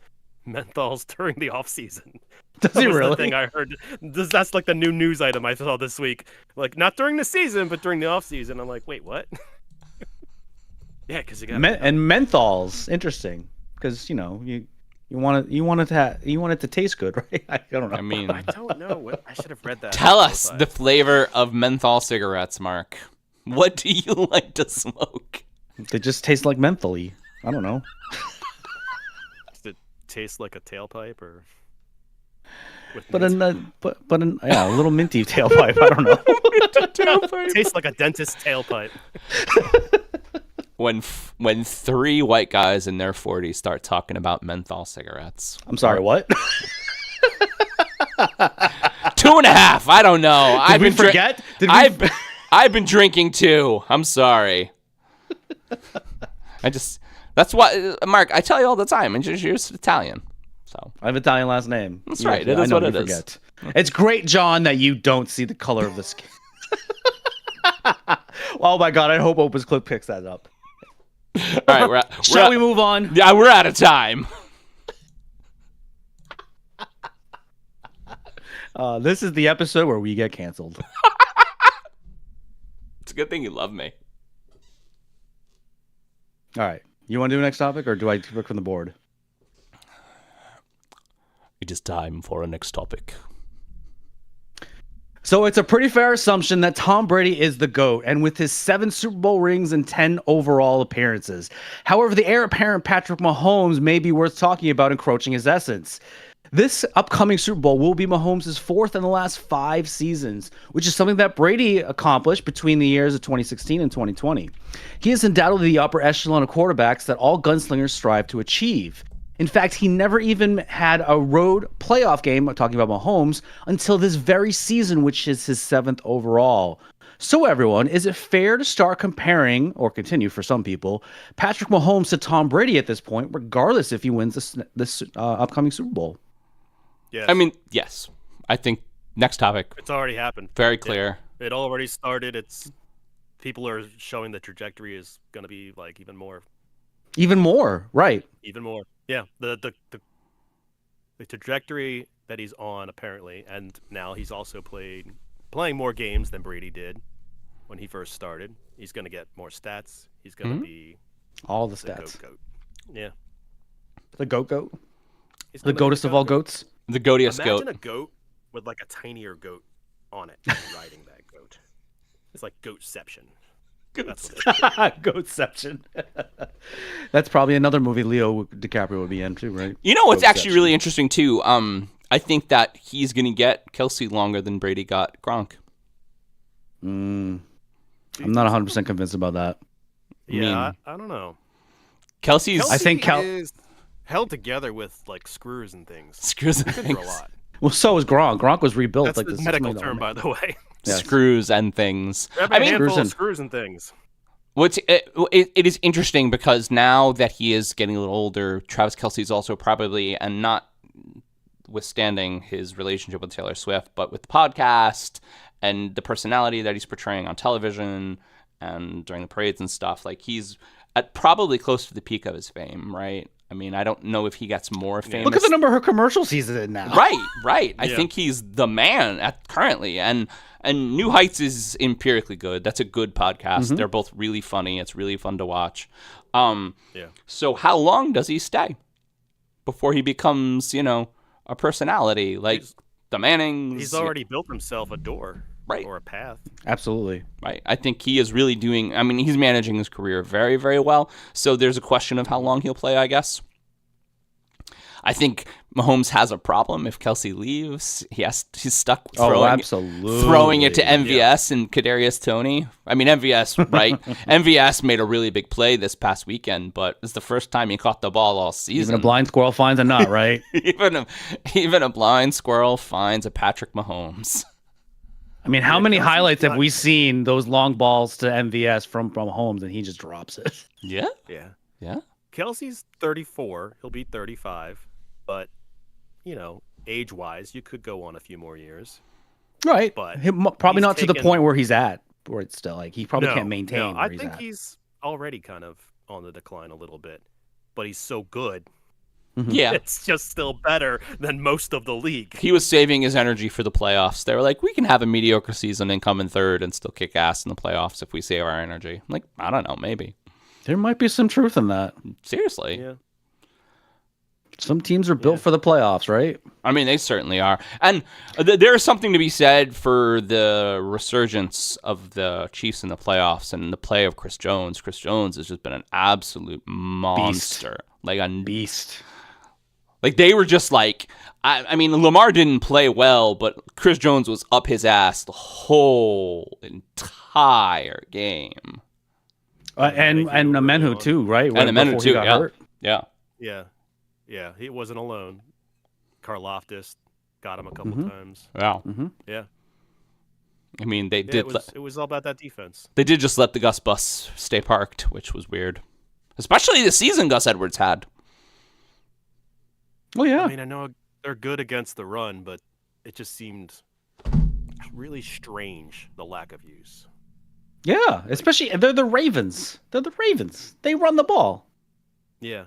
menthols during the offseason. Does he really? The thing I heard. That's like the new news item I saw this week. Like, not during the season, but during the offseason. I'm like, wait, what? Yeah, because you got and menthols. Interesting, because you want it to taste good, right? I don't know. I mean, I don't know. I should have read that. Tell us the flavor of menthol cigarettes, Mark. What do you like to smoke? They just taste like mentholy. I don't know. Does it taste like a tailpipe or? A little minty tailpipe. I don't know. It tastes like a dentist's tailpipe. When 3 white guys in their 40s start talking about menthol cigarettes. I'm sorry, what? 2.5. I don't know. I've been drinking too. I'm sorry. That's what, Mark, I tell you all the time, and you're Italian. So I have Italian last name. That's right. It is what it is. Forget. It's great, John, that you don't see the color of the skin. Oh my God! I hope Opus Clip picks that up. All right, shall we move on? Yeah, we're out of time. This is the episode where we get canceled. It's a good thing you love me. All right, you want to do the next topic, or do I pick from the board? It is time for our next topic. So it's a pretty fair assumption that Tom Brady is the GOAT, and with his 7 Super Bowl rings and 10 overall appearances. However, the heir apparent Patrick Mahomes may be worth talking about encroaching his essence. This upcoming Super Bowl will be Mahomes' 4th in the last 5 seasons, which is something that Brady accomplished between the years of 2016 and 2020. He is undoubtedly the upper echelon of quarterbacks that all gunslingers strive to achieve. In fact, he never even had a road playoff game, talking about Mahomes, until this very season, which is his 7th overall. So everyone, is it fair to start comparing, or continue for some people, Patrick Mahomes to Tom Brady at this point, regardless if he wins this upcoming Super Bowl? Yes. I mean, yes. I think next topic. It's already happened. Very clear. It already started. People are showing the trajectory is going to be like even more. Even more, right? Even more. Yeah, the trajectory that he's on apparently, and now he's also playing more games than Brady did when he first started. He's going to get more stats. He's going to be all the stats. Goat. Yeah, the goat. The goatest of all goats. The goatiest goat. Imagine a goat with like a tinier goat on it riding that goat. It's like goatception. Goatception. That's probably another movie Leo DiCaprio would be in too, right? You know what's actually really interesting too? I think that he's going to get Kelsey longer than Brady got Gronk. I'm not 100% convinced about that. Yeah, I don't know. Kelsey is held together with like screws and things. Screws and things. For a lot. Well, so was Gronk. Gronk was rebuilt. That's like the this medical term, by the way. Yes. Screws and things. I mean, screws and things. It is interesting because now that he is getting a little older, Travis Kelce's also probably, and not withstanding his relationship with Taylor Swift, but with the podcast and the personality that he's portraying on television and during the parades and stuff. Like, he's at probably close to the peak of his fame, right? I mean, I don't know if he gets more famous. Look at the number of her commercials he's in now. Right. I think he's the man currently, and New Heights is empirically good. That's a good podcast. They're both really funny. It's really fun to watch. So how long does he stay before he becomes, a personality like the Mannings? He's already built himself a door, right, or a path. Absolutely. Right. I think he is really doing. I mean, he's managing his career very, very well. So there's a question of how long he'll play, I guess. I think Mahomes has a problem if Kelsey leaves. He's stuck throwing it to MVS and Kadarius Toney. I mean, MVS, right? MVS made a really big play this past weekend, but it's the first time he caught the ball all season. Even a blind squirrel finds a nut, right? even a blind squirrel finds a Patrick Mahomes. I mean, how many highlights have we seen those long balls to MVS from Mahomes and he just drops it? Yeah. Kelsey's 34. He'll be 35. But, age-wise, you could go on a few more years. Right. But probably not to the point where he's at, where it's still like he probably can't maintain. No, I think he's already kind of on the decline a little bit. But he's so good. Yeah. It's just still better than most of the league. He was saving his energy for the playoffs. They were like, we can have a mediocre season and come in third and still kick ass in the playoffs if we save our energy. I'm like, I don't know, maybe. There might be some truth in that. Seriously. Yeah. Some teams are built for the playoffs, right? I mean, they certainly are. And there is something to be said for the resurgence of the Chiefs in the playoffs and the play of Chris Jones. Chris Jones has just been an absolute monster. Like a beast. Like, they were just like, I mean, Lamar didn't play well, but Chris Jones was up his ass the whole entire game. And Amenhu too, right? And Amenhu too, yeah. Yeah, he wasn't alone. Karlaftis got him a couple times. Wow. Yeah. I mean, they did. It was all about that defense. They did just let the Gus bus stay parked, which was weird. Especially the season Gus Edwards had. Oh, yeah. I mean, I know they're good against the run, but it just seemed really strange, the lack of use. Yeah, especially they're the Ravens. They run the ball. Yeah.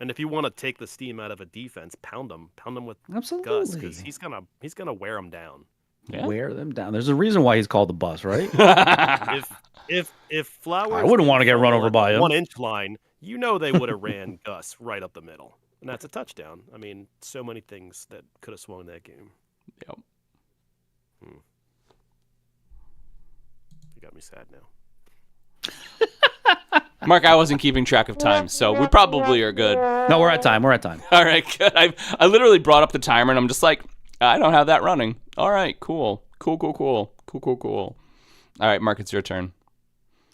And if you want to take the steam out of a defense, pound them with Absolutely. Gus, because he's gonna wear them down. Yeah. Wear them down. There's a reason why he's called the bus, right? if Flowers, I wouldn't want to get run over by him. 1 inch line, they would have ran Gus right up the middle, and that's a touchdown. I mean, so many things that could have swung that game. Yep. You got me sad now. Mark, I wasn't keeping track of time, so we probably are good. No, we're at time. All right, good. I literally brought up the timer, and I'm just like, I don't have that running. All right, cool. All right, Mark, it's your turn.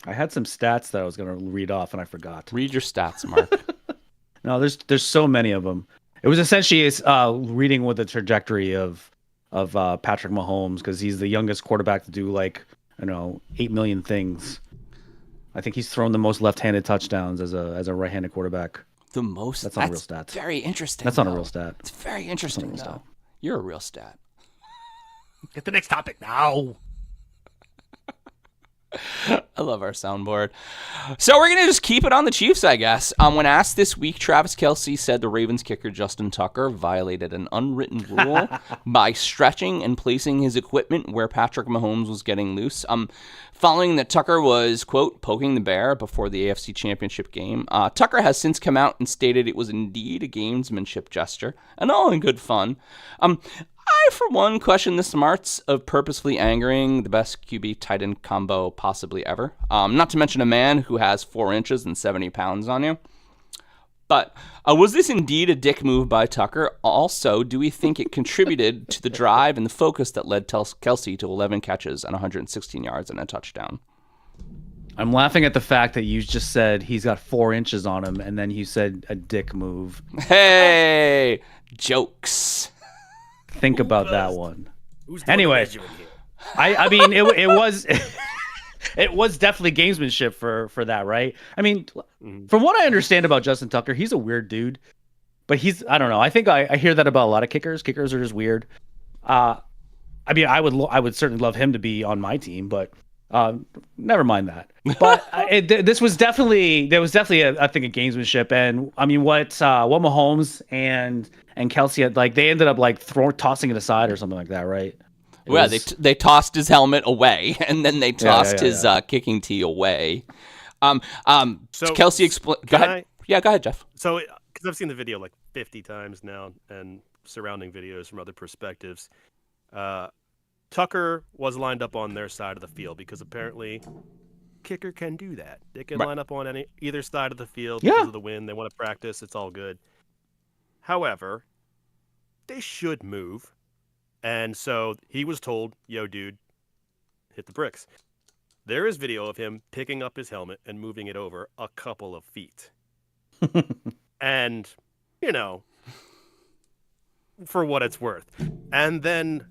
I had some stats that I was going to read off, and I forgot. Read your stats, Mark. No, there's so many of them. It was essentially reading with the trajectory of Patrick Mahomes, because he's the youngest quarterback to do 8 million things. I think he's thrown the most left-handed touchdowns as a right-handed quarterback. The most? That's not a real stat. Very interesting. That's not a real stat. It's very interesting, though. Stat. You're a real stat. Get the next topic now. I love our soundboard. So we're going to just keep it on the Chiefs, I guess. When asked this week, Travis Kelce said the Ravens kicker Justin Tucker violated an unwritten rule by stretching and placing his equipment where Patrick Mahomes was getting loose. Following that Tucker was, quote, poking the bear before the AFC Championship game. Tucker has since come out and stated it was indeed a gamesmanship gesture, and all in good fun. I, for one, question the smarts of purposefully angering the best QB tight end combo possibly ever. Not to mention a man who has 4 inches and 70 pounds on you. But was this indeed a dick move by Tucker? Also, do we think it contributed to the drive and the focus that led Kelce to 11 catches and 116 yards and a touchdown? I'm laughing at the fact that you just said he's got 4 inches on him, and then you said a dick move. Hey, jokes. Think about that one. Anyway, I mean, it was it was definitely gamesmanship for that, right? I mean, from what I understand about Justin Tucker, he's a weird dude, but I don't know. I think I hear that about a lot of kickers. Kickers are just weird. I mean, I would certainly love him to be on my team, but Never mind that. But there was definitely I think a gamesmanship, and I mean what Mahomes and Kelsey had, like, they ended up like tossing it aside or something like that, right? Well, they tossed his helmet away, and then they tossed his kicking tee away. So Kelsey, go ahead. Yeah, go ahead, Jeff. So, because I've seen the video like 50 times now, and surrounding videos from other perspectives, Tucker was lined up on their side of the field because apparently kicker can do that. They can line up on either side of the field because of the wind. They want to practice. It's all good. However, they should move. And so he was told, yo, dude, hit the bricks. There is video of him picking up his helmet and moving it over a couple of feet. And, you know, for what it's worth. And then,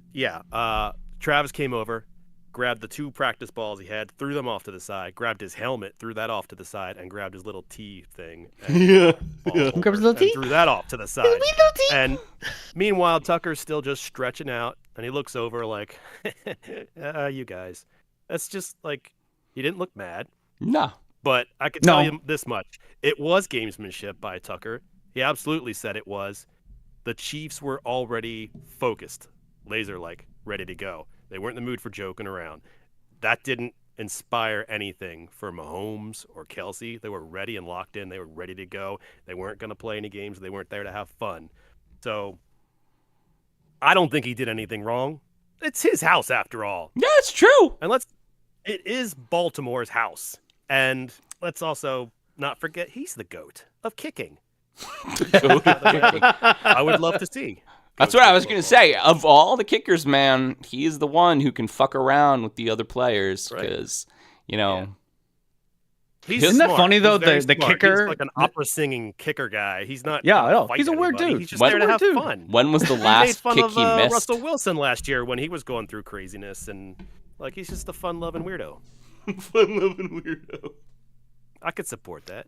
Travis came over, grabbed the 2 practice balls he had, threw them off to the side, grabbed his helmet, threw that off to the side, and grabbed his little tee thing. And Grabbed his little tee? threw that off to the side. And meanwhile, Tucker's still just stretching out, and he looks over like, you guys. That's just like, he didn't look mad. No. But I can tell you this much. It was gamesmanship by Tucker. He absolutely said it was. The Chiefs were already focused, laser-like, ready to go. They weren't in the mood for joking around. That didn't inspire anything for Mahomes or Kelsey. They were ready and locked in. They were ready to go. They weren't going to play any games. They weren't there to have fun. So I don't think he did anything wrong. It's his house after all. Yeah, it's true. And it is Baltimore's house. And let's also not forget he's the GOAT of kicking. I would love to see. That's what I was going to say. Of all the kickers, man, he's the one who can fuck around with the other players because, you know. He's Isn't that smart. funny, though, He's the smart. kicker? He's like an opera singing kicker guy. He's not. Yeah, I know. Fight He's a weird anybody. dude. He's just there to have fun. When was the He made last fun kick of he missed? Russell Wilson last year when he was going through craziness, and like he's just a fun-loving weirdo. Fun-loving weirdo. I could support that.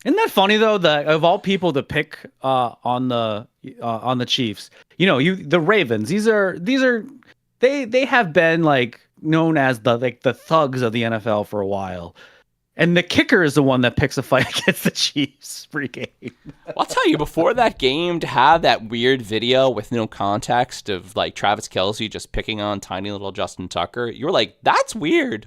Isn't that funny though? That of all people to pick on the Chiefs, you know, the Ravens. These are they have been like known as the thugs of the NFL for a while, and the kicker is the one that picks a fight against the Chiefs pregame. I'll tell you, before that game, to have that weird video with no context of like Travis Kelce just picking on tiny little Justin Tucker, you were like, "That's weird."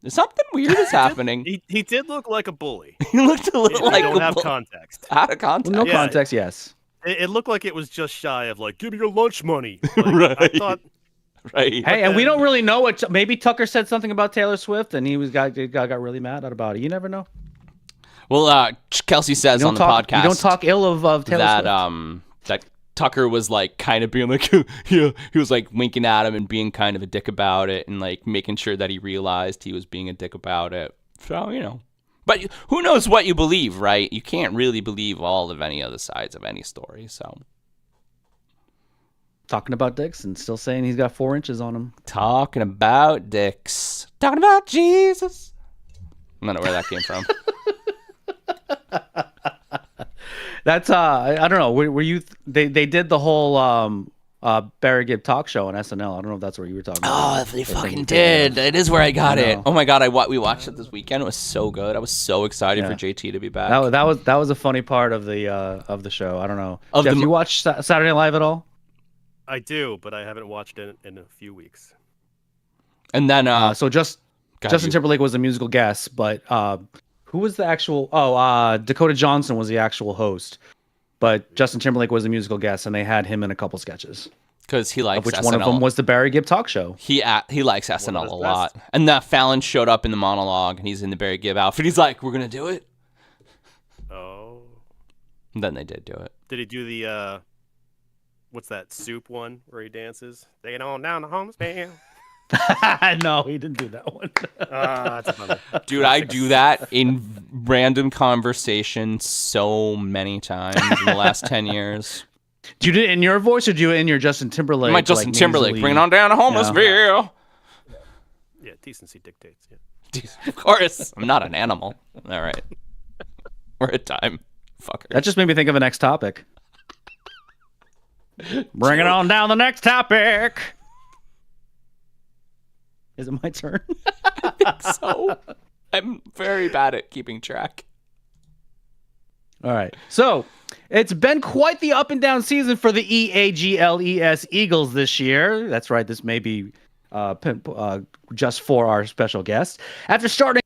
Something weird is happening. He did look like a bully. He looked a little like don't have context. Out of context. No context, yes. It looked like it was just shy of like, give me your lunch money. Like, Right. I thought, Right. Hey, and we don't really know what. Maybe Tucker said something about Taylor Swift, and he got really mad about it. You never know. Well, Kelsey says on the podcast, you don't talk ill of Taylor that Swift. That Tucker was like kind of being like, yeah, he was like winking at him and being kind of a dick about it, and like making sure that he realized he was being a dick about it. So, you know, but who knows what you believe, right? You can't really believe all of any other sides of any story. So, Talking about dicks and still saying he's got 4 inches on him. talking about dicks, talking about Jesus. I don't know where that came from. That's I don't know. Were you? They did the whole Barry Gibb talk show on SNL. I don't know if that's where you were talking about. Oh, they fucking did. It is where I got it. Oh my god, we watched it this weekend. It was so good. I was so excited for JT to be back. That was a funny part of the show. I don't know. Jeff, you watch Saturday Night Live at all? I do, but I haven't watched it in a few weeks. And then Justin Timberlake was a musical guest, but who was the actual? Dakota Johnson was the actual host, but Justin Timberlake was a musical guest, and they had him in a couple sketches. Because he likes of which SNL. One of them was the Barry Gibb talk show. He likes SNL a lot. And Fallon showed up in the monologue, and he's in the Barry Gibb outfit. He's like, "We're gonna do it." Oh. And then they did do it. Did he do the what's that soup one where he dances? Take it on down the homeless man. No, he didn't do that one. That's funny. Dude, I do that in random conversation so many times in the last 10 years. Do you do it in your voice or do you do it in your Justin Timberlake? My Justin Timberlake, bring it on down to Homelessville. Yeah, decency dictates. Yeah. Of course. I'm not an animal. All right. We're at time. Fucker. That just made me think of the next topic. Bring it on down the next topic. Is it my turn? I think so. I'm very bad at keeping track. All right. So it's been quite the up and down season for the EAGLES Eagles this year. That's right. This may be just for our special guest. After starting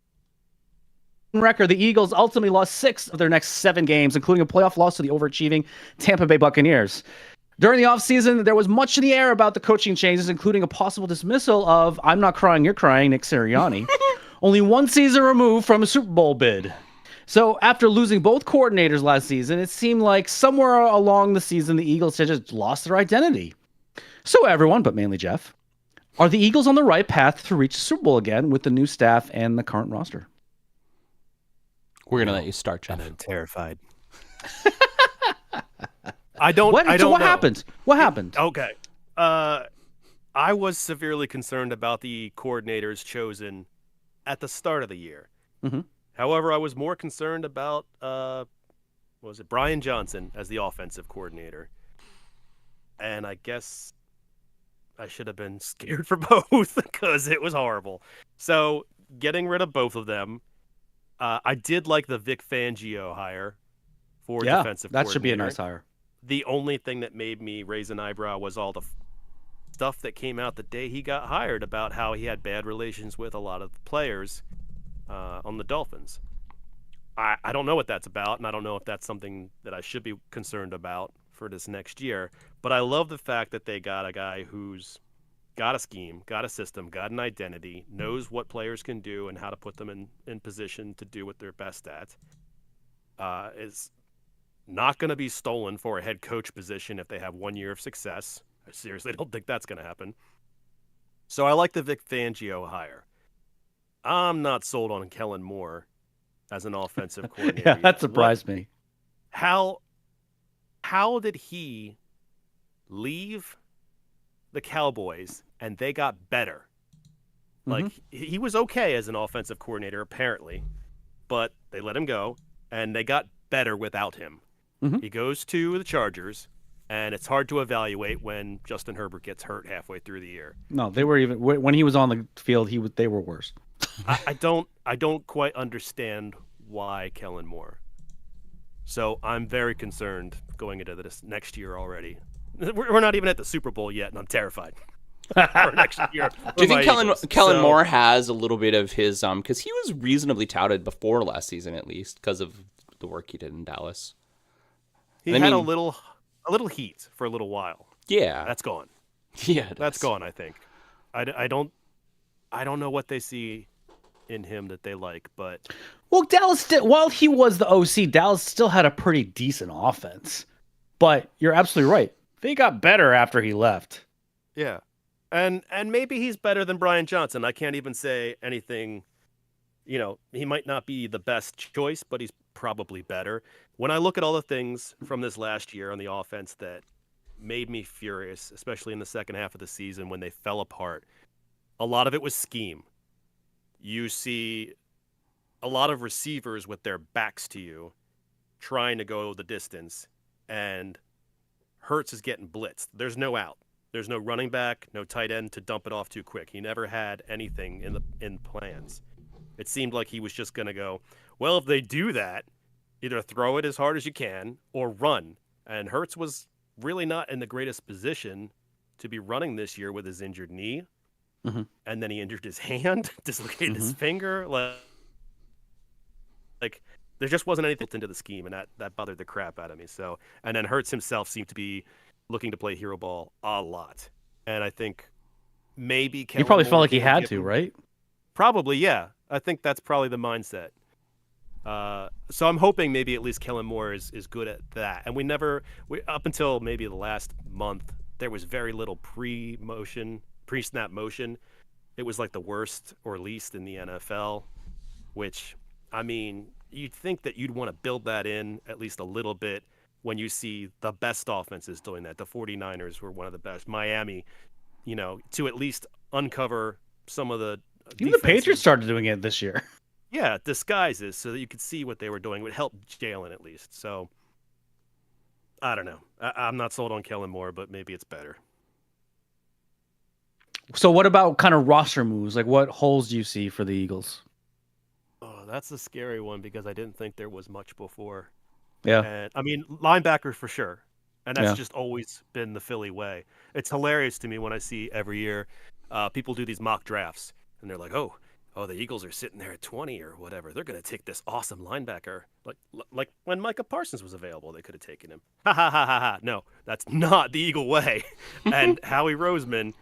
record, the Eagles ultimately lost 6 of their next 7 games, including a playoff loss to the overachieving Tampa Bay Buccaneers. During the offseason, there was much in the air about the coaching changes, including a possible dismissal of "I'm not crying, you're crying" Nick Sirianni, only one season removed from a Super Bowl bid. So after losing both coordinators last season, it seemed like somewhere along the season, the Eagles had just lost their identity. So everyone, but mainly Jeff, are the Eagles on the right path to reach the Super Bowl again with the new staff and the current roster? We're going to let you start, Jeff. I'm terrified. I don't What know. happened? What happened? Okay. I was severely concerned about the coordinators chosen at the start of the year. Mm-hmm. However, I was more concerned about Brian Johnson as the offensive coordinator. And I guess I should have been scared for both because it was horrible. So getting rid of both of them, I did like the Vic Fangio hire for defensive coordinator. That should be a nice hire. The only thing that made me raise an eyebrow was all the stuff that came out the day he got hired about how he had bad relations with a lot of the players on the Dolphins. I don't know what that's about, and I don't know if that's something that I should be concerned about for this next year. But I love the fact that they got a guy who's got a scheme, got a system, got an identity, knows what players can do and how to put them in position to do what they're best at. Is not going to be stolen for a head coach position if they have 1 year of success. I seriously don't think that's going to happen. So I like the Vic Fangio hire. I'm not sold on Kellen Moore as an offensive coordinator. Yeah, that surprised me. How did he leave the Cowboys and they got better? Like, he was okay as an offensive coordinator, apparently, but they let him go and they got better without him. He goes to the Chargers, and it's hard to evaluate when Justin Herbert gets hurt halfway through the year. No, they were even when he was on the field. They were worse. I don't quite understand why Kellen Moore. So I'm very concerned going into this next year already. We're not even at the Super Bowl yet, and I'm terrified for next year. Do you think Kellen Moore has a little bit of his because he was reasonably touted before last season, at least because of the work he did in Dallas? He had a little heat for a little while. Yeah, that's gone. Yeah, that's gone. I think. I don't know what they see in him that they like, but Dallas while he was the OC, Dallas still had a pretty decent offense. But you're absolutely right. They got better after he left. Yeah, and maybe he's better than Brian Johnson. I can't even say anything. You know, he might not be the best choice, but he's probably better. When I look at all the things from this last year on the offense that made me furious, especially in the second half of the season when they fell apart, a lot of it was scheme. You see a lot of receivers with their backs to you trying to go the distance, and Hurts is getting blitzed. There's no out. There's no running back, no tight end to dump it off too quick. He never had anything in plans. It seemed like he was just going to go, well, if they do that, either throw it as hard as you can or run. And Hurts was really not in the greatest position to be running this year with his injured knee. And then he injured his hand, dislocated his finger. Like there just wasn't anything into the scheme, and that bothered the crap out of me. So, and then Hurts himself seemed to be looking to play hero ball a lot. And I think maybe he probably felt like he had to, right? Probably, yeah. I think that's probably the mindset. So I'm hoping maybe at least Kellen Moore is good at that. And up until maybe the last month, there was very little pre-snap motion. It was like the worst or least in the NFL, which, I mean, you'd think that you'd want to build that in at least a little bit when you see the best offenses doing that. The 49ers were one of the best. Miami, to at least uncover some of the even the Patriots started doing it this year. Yeah, disguises so that you could see what they were doing. It would help Jalen at least. So, I don't know. I'm not sold on Kellen Moore, but maybe it's better. So what about kind of roster moves? Like what holes do you see for the Eagles? Oh, that's a scary one because I didn't think there was much before. Yeah. And I mean, linebacker for sure. And that's Yeah. just always been the Philly way. It's hilarious to me when I see every year people do these mock drafts and they're like, oh, the Eagles are sitting there at 20 or whatever. They're going to take this awesome linebacker. Like when Micah Parsons was available, they could have taken him. Ha ha ha ha ha. No, that's not the Eagle way. And Howie Roseman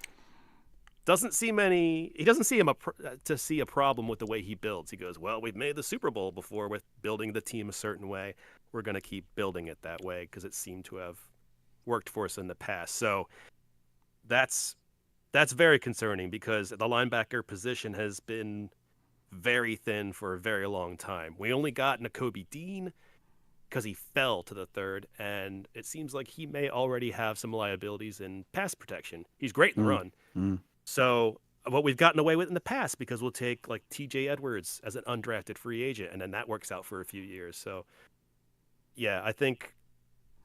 doesn't see to see a problem with the way he builds. He goes, well, we've made the Super Bowl before with building the team a certain way. We're going to keep building it that way because it seemed to have worked for us in the past. So that's very concerning because the linebacker position has been very thin for a very long time. We only got Nakobe Dean because he fell to the third, and it seems like he may already have some liabilities in pass protection. He's great in the run. Mm. So what we've gotten away with in the past because we'll take like TJ Edwards as an undrafted free agent, and then that works out for a few years. So yeah, I think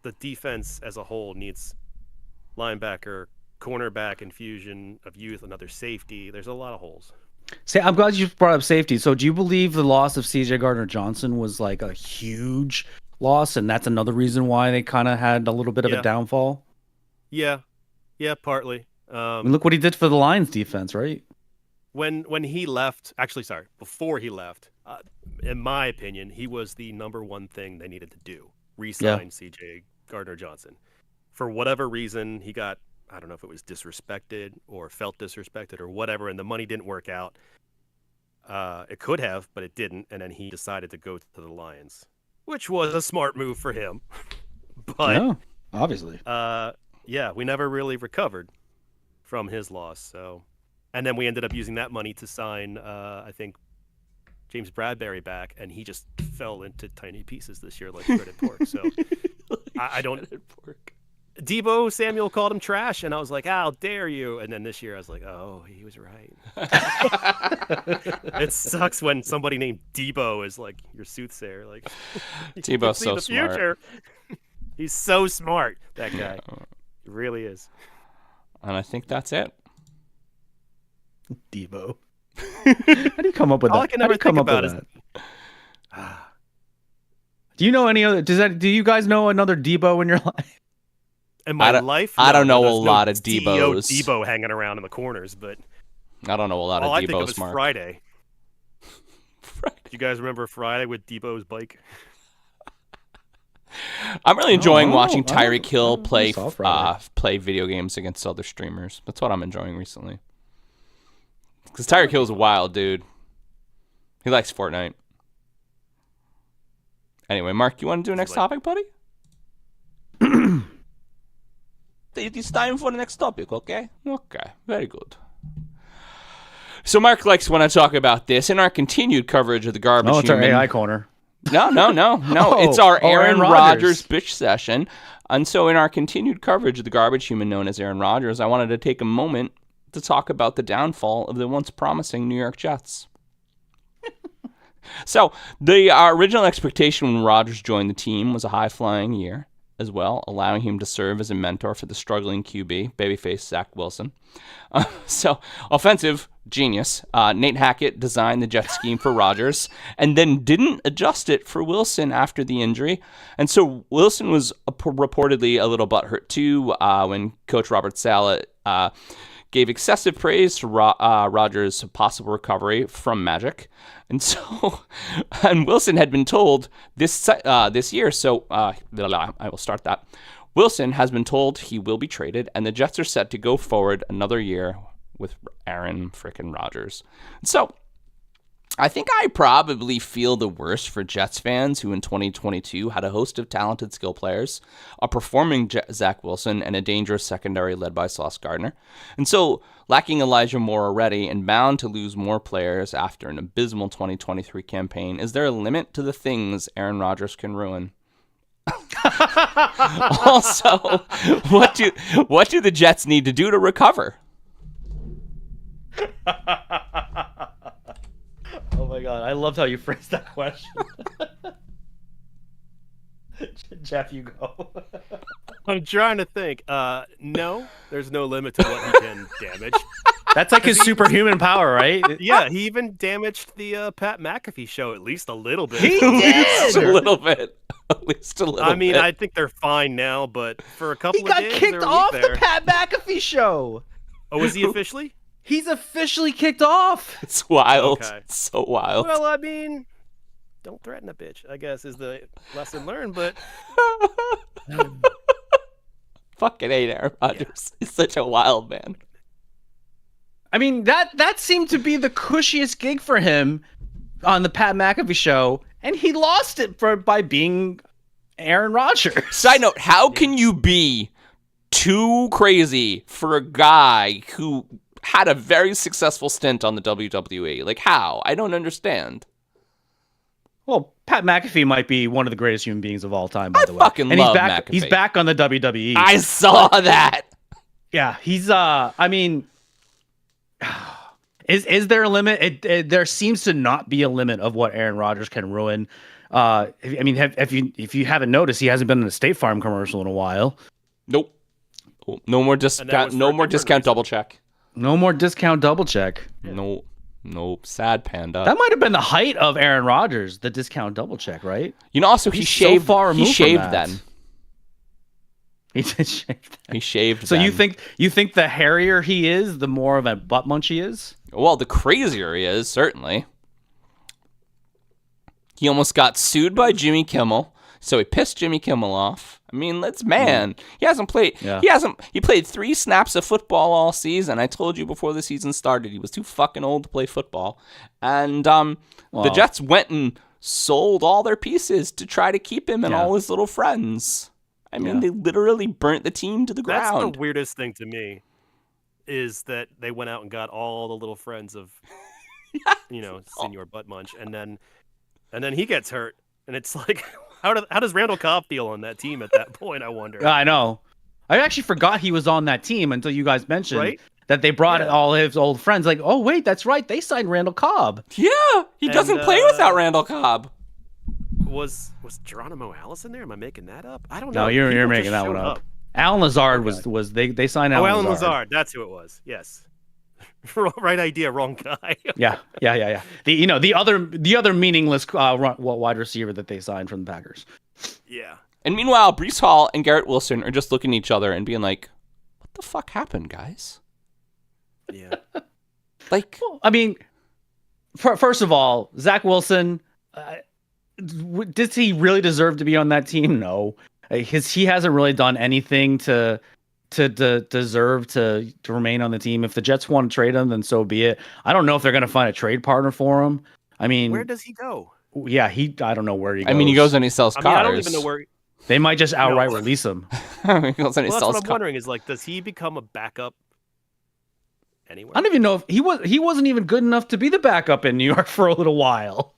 the defense as a whole needs linebacker, cornerback infusion of youth, another safety. There's a lot of holes. See, I'm glad you brought up safety. So do you believe the loss of CJ Gardner-Johnson was like a huge loss, and that's another reason why they kind of had a little bit of a downfall? Yeah, partly. I mean, look what he did for the Lions defense, right? When he left, before he left, in my opinion, he was the number one thing they needed to do. Re-sign CJ Gardner-Johnson. For whatever reason, he got, I don't know if it was disrespected or felt disrespected or whatever, and the money didn't work out. It could have, but it didn't, and then he decided to go to the Lions, which was a smart move for him. But yeah, obviously. We never really recovered from his loss. So, and then we ended up using that money to sign, I think, James Bradbury back, and he just fell into tiny pieces this year like shredded pork. So I don't. Pork. Debo Samuel called him trash, and I was like, "How dare you!" And then this year, I was like, "Oh, he was right." It sucks when somebody named Debo is like your soothsayer. Like Debo's so smart. He's so smart. That guy, he really is. And I think that's it. Debo. How do you come up with that? All I can never think about is. Do you know any other? Do you guys know another Debo in your life? In my life, I don't know a lot of Debos. Debo hanging around in the corners, but I don't know a lot of Debos. All I think of is Mark. Friday. Do you guys remember Friday with Debo's bike? I'm really enjoying watching Tyreek Hill play video games against other streamers. That's what I'm enjoying recently. Because Tyreek Hill's a wild dude. He likes Fortnite. Anyway, Mark, you want to do a next topic, buddy? It is time for the next topic, okay? Okay, very good. So Mark likes when I talk about this in our continued coverage of the garbage. Oh, it's our AI corner. No. It's our Aaron Rodgers bitch session. And so in our continued coverage of the garbage human known as Aaron Rodgers, I wanted to take a moment to talk about the downfall of the once promising New York Jets. So the original expectation when Rodgers joined the team was a high-flying year as well, allowing him to serve as a mentor for the struggling QB, babyface Zach Wilson. So offensive genius. Nate Hackett designed the Jet scheme for Rodgers and then didn't adjust it for Wilson after the injury. And so Wilson was reportedly a little butthurt too when Coach Robert Saleh gave excessive praise to Rodgers' possible recovery from Magic. And so, and Wilson had been told this year, so I will start that. Wilson has been told he will be traded, and the Jets are set to go forward another year with Aaron frickin' Rodgers. So, I think I probably feel the worst for Jets fans who in 2022 had a host of talented skill players, a performing Zach Wilson, and a dangerous secondary led by Sauce Gardner. And so, lacking Elijah Moore already and bound to lose more players after an abysmal 2023 campaign, is there a limit to the things Aaron Rodgers can ruin? Also, what do the Jets need to do to recover? Oh my god, I loved how you phrased that question. Jeff, you go. I'm trying to think. No, there's no limit to what he can damage. That's like his superhuman power, right? Yeah, he even damaged the Pat McAfee show at least a little bit. He Just a did. little bit. At least a little bit. I mean, I think they're fine now, but for a couple He of got days, kicked they were off weak the there. Pat McAfee show. Oh, was he officially? He's officially kicked off. It's wild. Okay. It's so wild. Well, I mean, don't threaten a bitch, I guess, is the lesson learned, but Fucking hate Aaron Rodgers. He's such a wild man. I mean, that seemed to be the cushiest gig for him on the Pat McAfee show, and he lost it by being Aaron Rodgers. Side note, how can you be too crazy for a guy who had a very successful stint on the WWE? Like, how? I don't understand. Well, Pat McAfee might be one of the greatest human beings of all time, by the way. fucking and love McAfee. He's back on the WWE. I saw that. Yeah, he's I mean, is there a limit? There seems to not be a limit of what Aaron Rodgers can ruin. I mean, if you haven't noticed, he hasn't been in a State Farm commercial in a while. Nope. No more discount. No more discount double check. No more discount double check. Nope. Nope. Sad panda. That might have been the height of Aaron Rodgers, the discount double check, right? You know, also he He's shaved. so far He removed from shaved that. then. He did shave that. He shaved. So then. you think the hairier he is, the more of a butt munch he is? Well, the crazier he is, certainly. He almost got sued by Jimmy Kimmel, so he pissed Jimmy Kimmel off. I mean, he hasn't played. Yeah. He played 3 snaps of football all season. I told you before the season started he was too fucking old to play football. And the Jets went and sold all their pieces to try to keep him and all his little friends. I mean, they literally burnt the team to the ground. that's the weirdest thing to me is that they went out and got all the little friends of, Senor Butt Munch, and then he gets hurt, and it's like, how does Randall Cobb feel on that team at that point? I wonder. I know. I actually forgot he was on that team until you guys mentioned Right? that they brought all his old friends. Like, oh wait, that's right, they signed Randall Cobb. Yeah, he doesn't play without Randall Cobb. Was Geronimo Allison there? Am I making that up? I don't know. No, you're People making just that one showed up. Alan Lazard was they signed Alan Alan Lazard. Lazard. That's who it was. Yes. Right idea, wrong guy. Yeah. The other meaningless wide receiver that they signed from the Packers. Yeah. And meanwhile, Breece Hall and Garrett Wilson are just looking at each other and being like, "What the fuck happened, guys?" Yeah. Like, I mean, first of all, Zach Wilson, does he really deserve to be on that team? No, because he hasn't really done anything to deserve to remain on the team. If the Jets want to trade him, then so be it. I don't know if they're going to find a trade partner for him. I mean, Where does he go? yeah, I don't know where he goes. I mean, he goes and he sells cars. I don't even know where. They might just outright release him. He goes and he Well, that's sells what I'm cars. wondering is like, does he become a backup anywhere? I don't even know if he wasn't even good enough to be the backup in New York for a little while.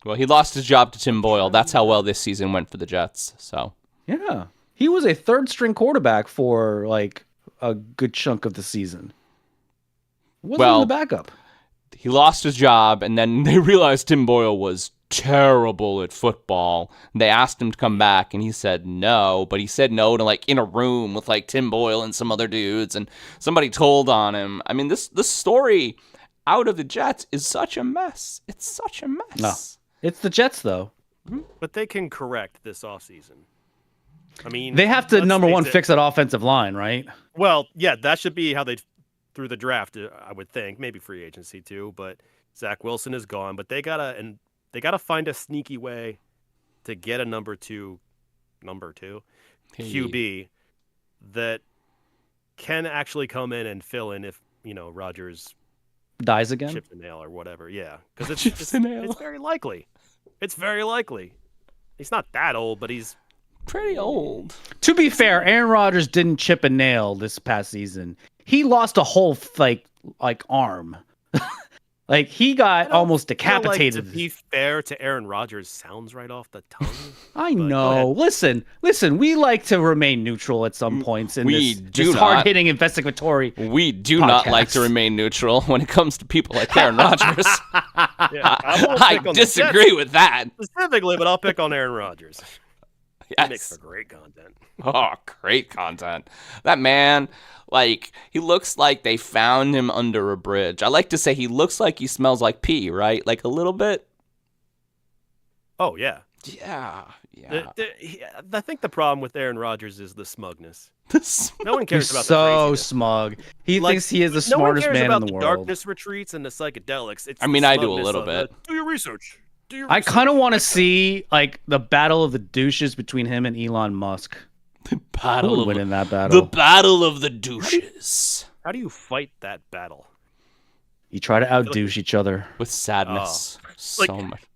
Well, he lost his job to Tim Boyle. That's how well this season went for the Jets. So Yeah, he was a third string quarterback for like a good chunk of the season. Wasn't even the backup. he lost his job, and then they realized Tim Boyle was terrible at football. They asked him to come back, and he said no, but he said no to like in a room with like Tim Boyle and some other dudes, and somebody told on him. I mean, this story out of the Jets is such a mess. It's such a mess. No. It's the Jets, though. But they can correct this offseason. I mean, They have to, let's number face one, it. fix that offensive line, right? Well, yeah, that should be how they through the draft. I would think maybe free agency too. But Zach Wilson is gone. But they gotta find a sneaky way to get a number two QB that can actually come in and fill in if Rodgers Dies again? chips a nail or whatever. Yeah, because Chips a nail. it's very likely. It's very likely. He's not that old, but he's Pretty old. To be fair, Aaron Rodgers didn't chip a nail this past season. He lost a whole like arm. Like he got almost feel decapitated. Like, to be fair to Aaron Rodgers, sounds right off the tongue. I but go know. ahead. Listen. We like to remain neutral at some points in We this do not. hard-hitting investigatory. We do not like Podcast. to remain neutral when it comes to people like Aaron Rodgers. Yeah, I won't I pick on the disagree with that. Jets specifically, but I'll pick on Aaron Rodgers. He makes Yes. for great content. Oh, great content. That man, like, he looks like they found him under a bridge. I like to say he looks like he smells like pee, right? Like a little bit. Oh yeah. Yeah. I think the problem with Aaron Rodgers is the smugness. This. No one cares He's about the so craziness. smug. He Like, thinks he is the no one smartest cares man about in the the world. darkness retreats and the psychedelics. It's I mean, the I do a smugness little of bit. Do your research. I kind of want to see like the battle of the douches between him and Elon Musk. The Who battle would of win in that the battle? battle of the douches How do you fight that battle? You try to outdouche each other. with sadness. Like-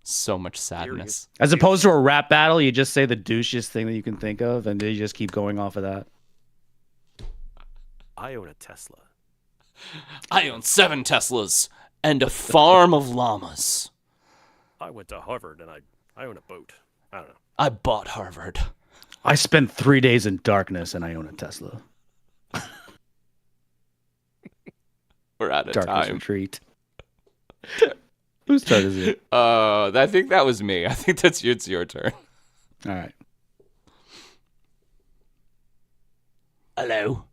So much sadness. As opposed to a rap battle, you just say the douchiest thing that you can think of, and you just keep going off of that. I own a Tesla. I own 7 Teslas and a farm of llamas. I went to Harvard and I own a boat. I don't know. I bought Harvard. I spent 3 days in darkness, and I own a Tesla. We're out of Darkness time. retreat. Whose turn is it? I think that was me. I think it's your turn. All right. Hello.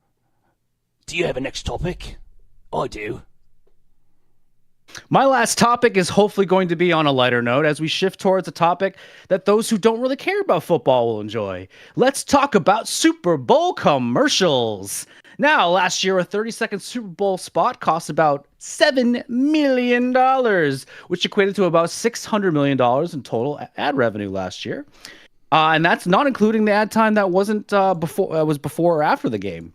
Do you have a next topic? I do. My last topic is hopefully going to be on a lighter note as we shift towards a topic that those who don't really care about football will enjoy. Let's talk about Super Bowl commercials. Now, last year, a 30-second Super Bowl spot cost about $7 million, which equated to about $600 million in total ad revenue last year. And that's not including the ad time that wasn't before or after the game.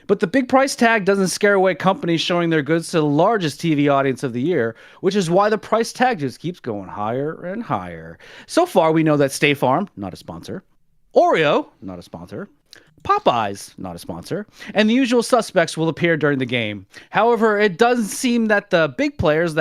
But the big price tag doesn't scare away companies showing their goods to the largest TV audience of the year, which is why the price tag just keeps going higher and higher. So far, we know that State Farm, not a sponsor, Oreo, not a sponsor, Popeyes, not a sponsor, and the usual suspects will appear during the game. However, it does seem that the big players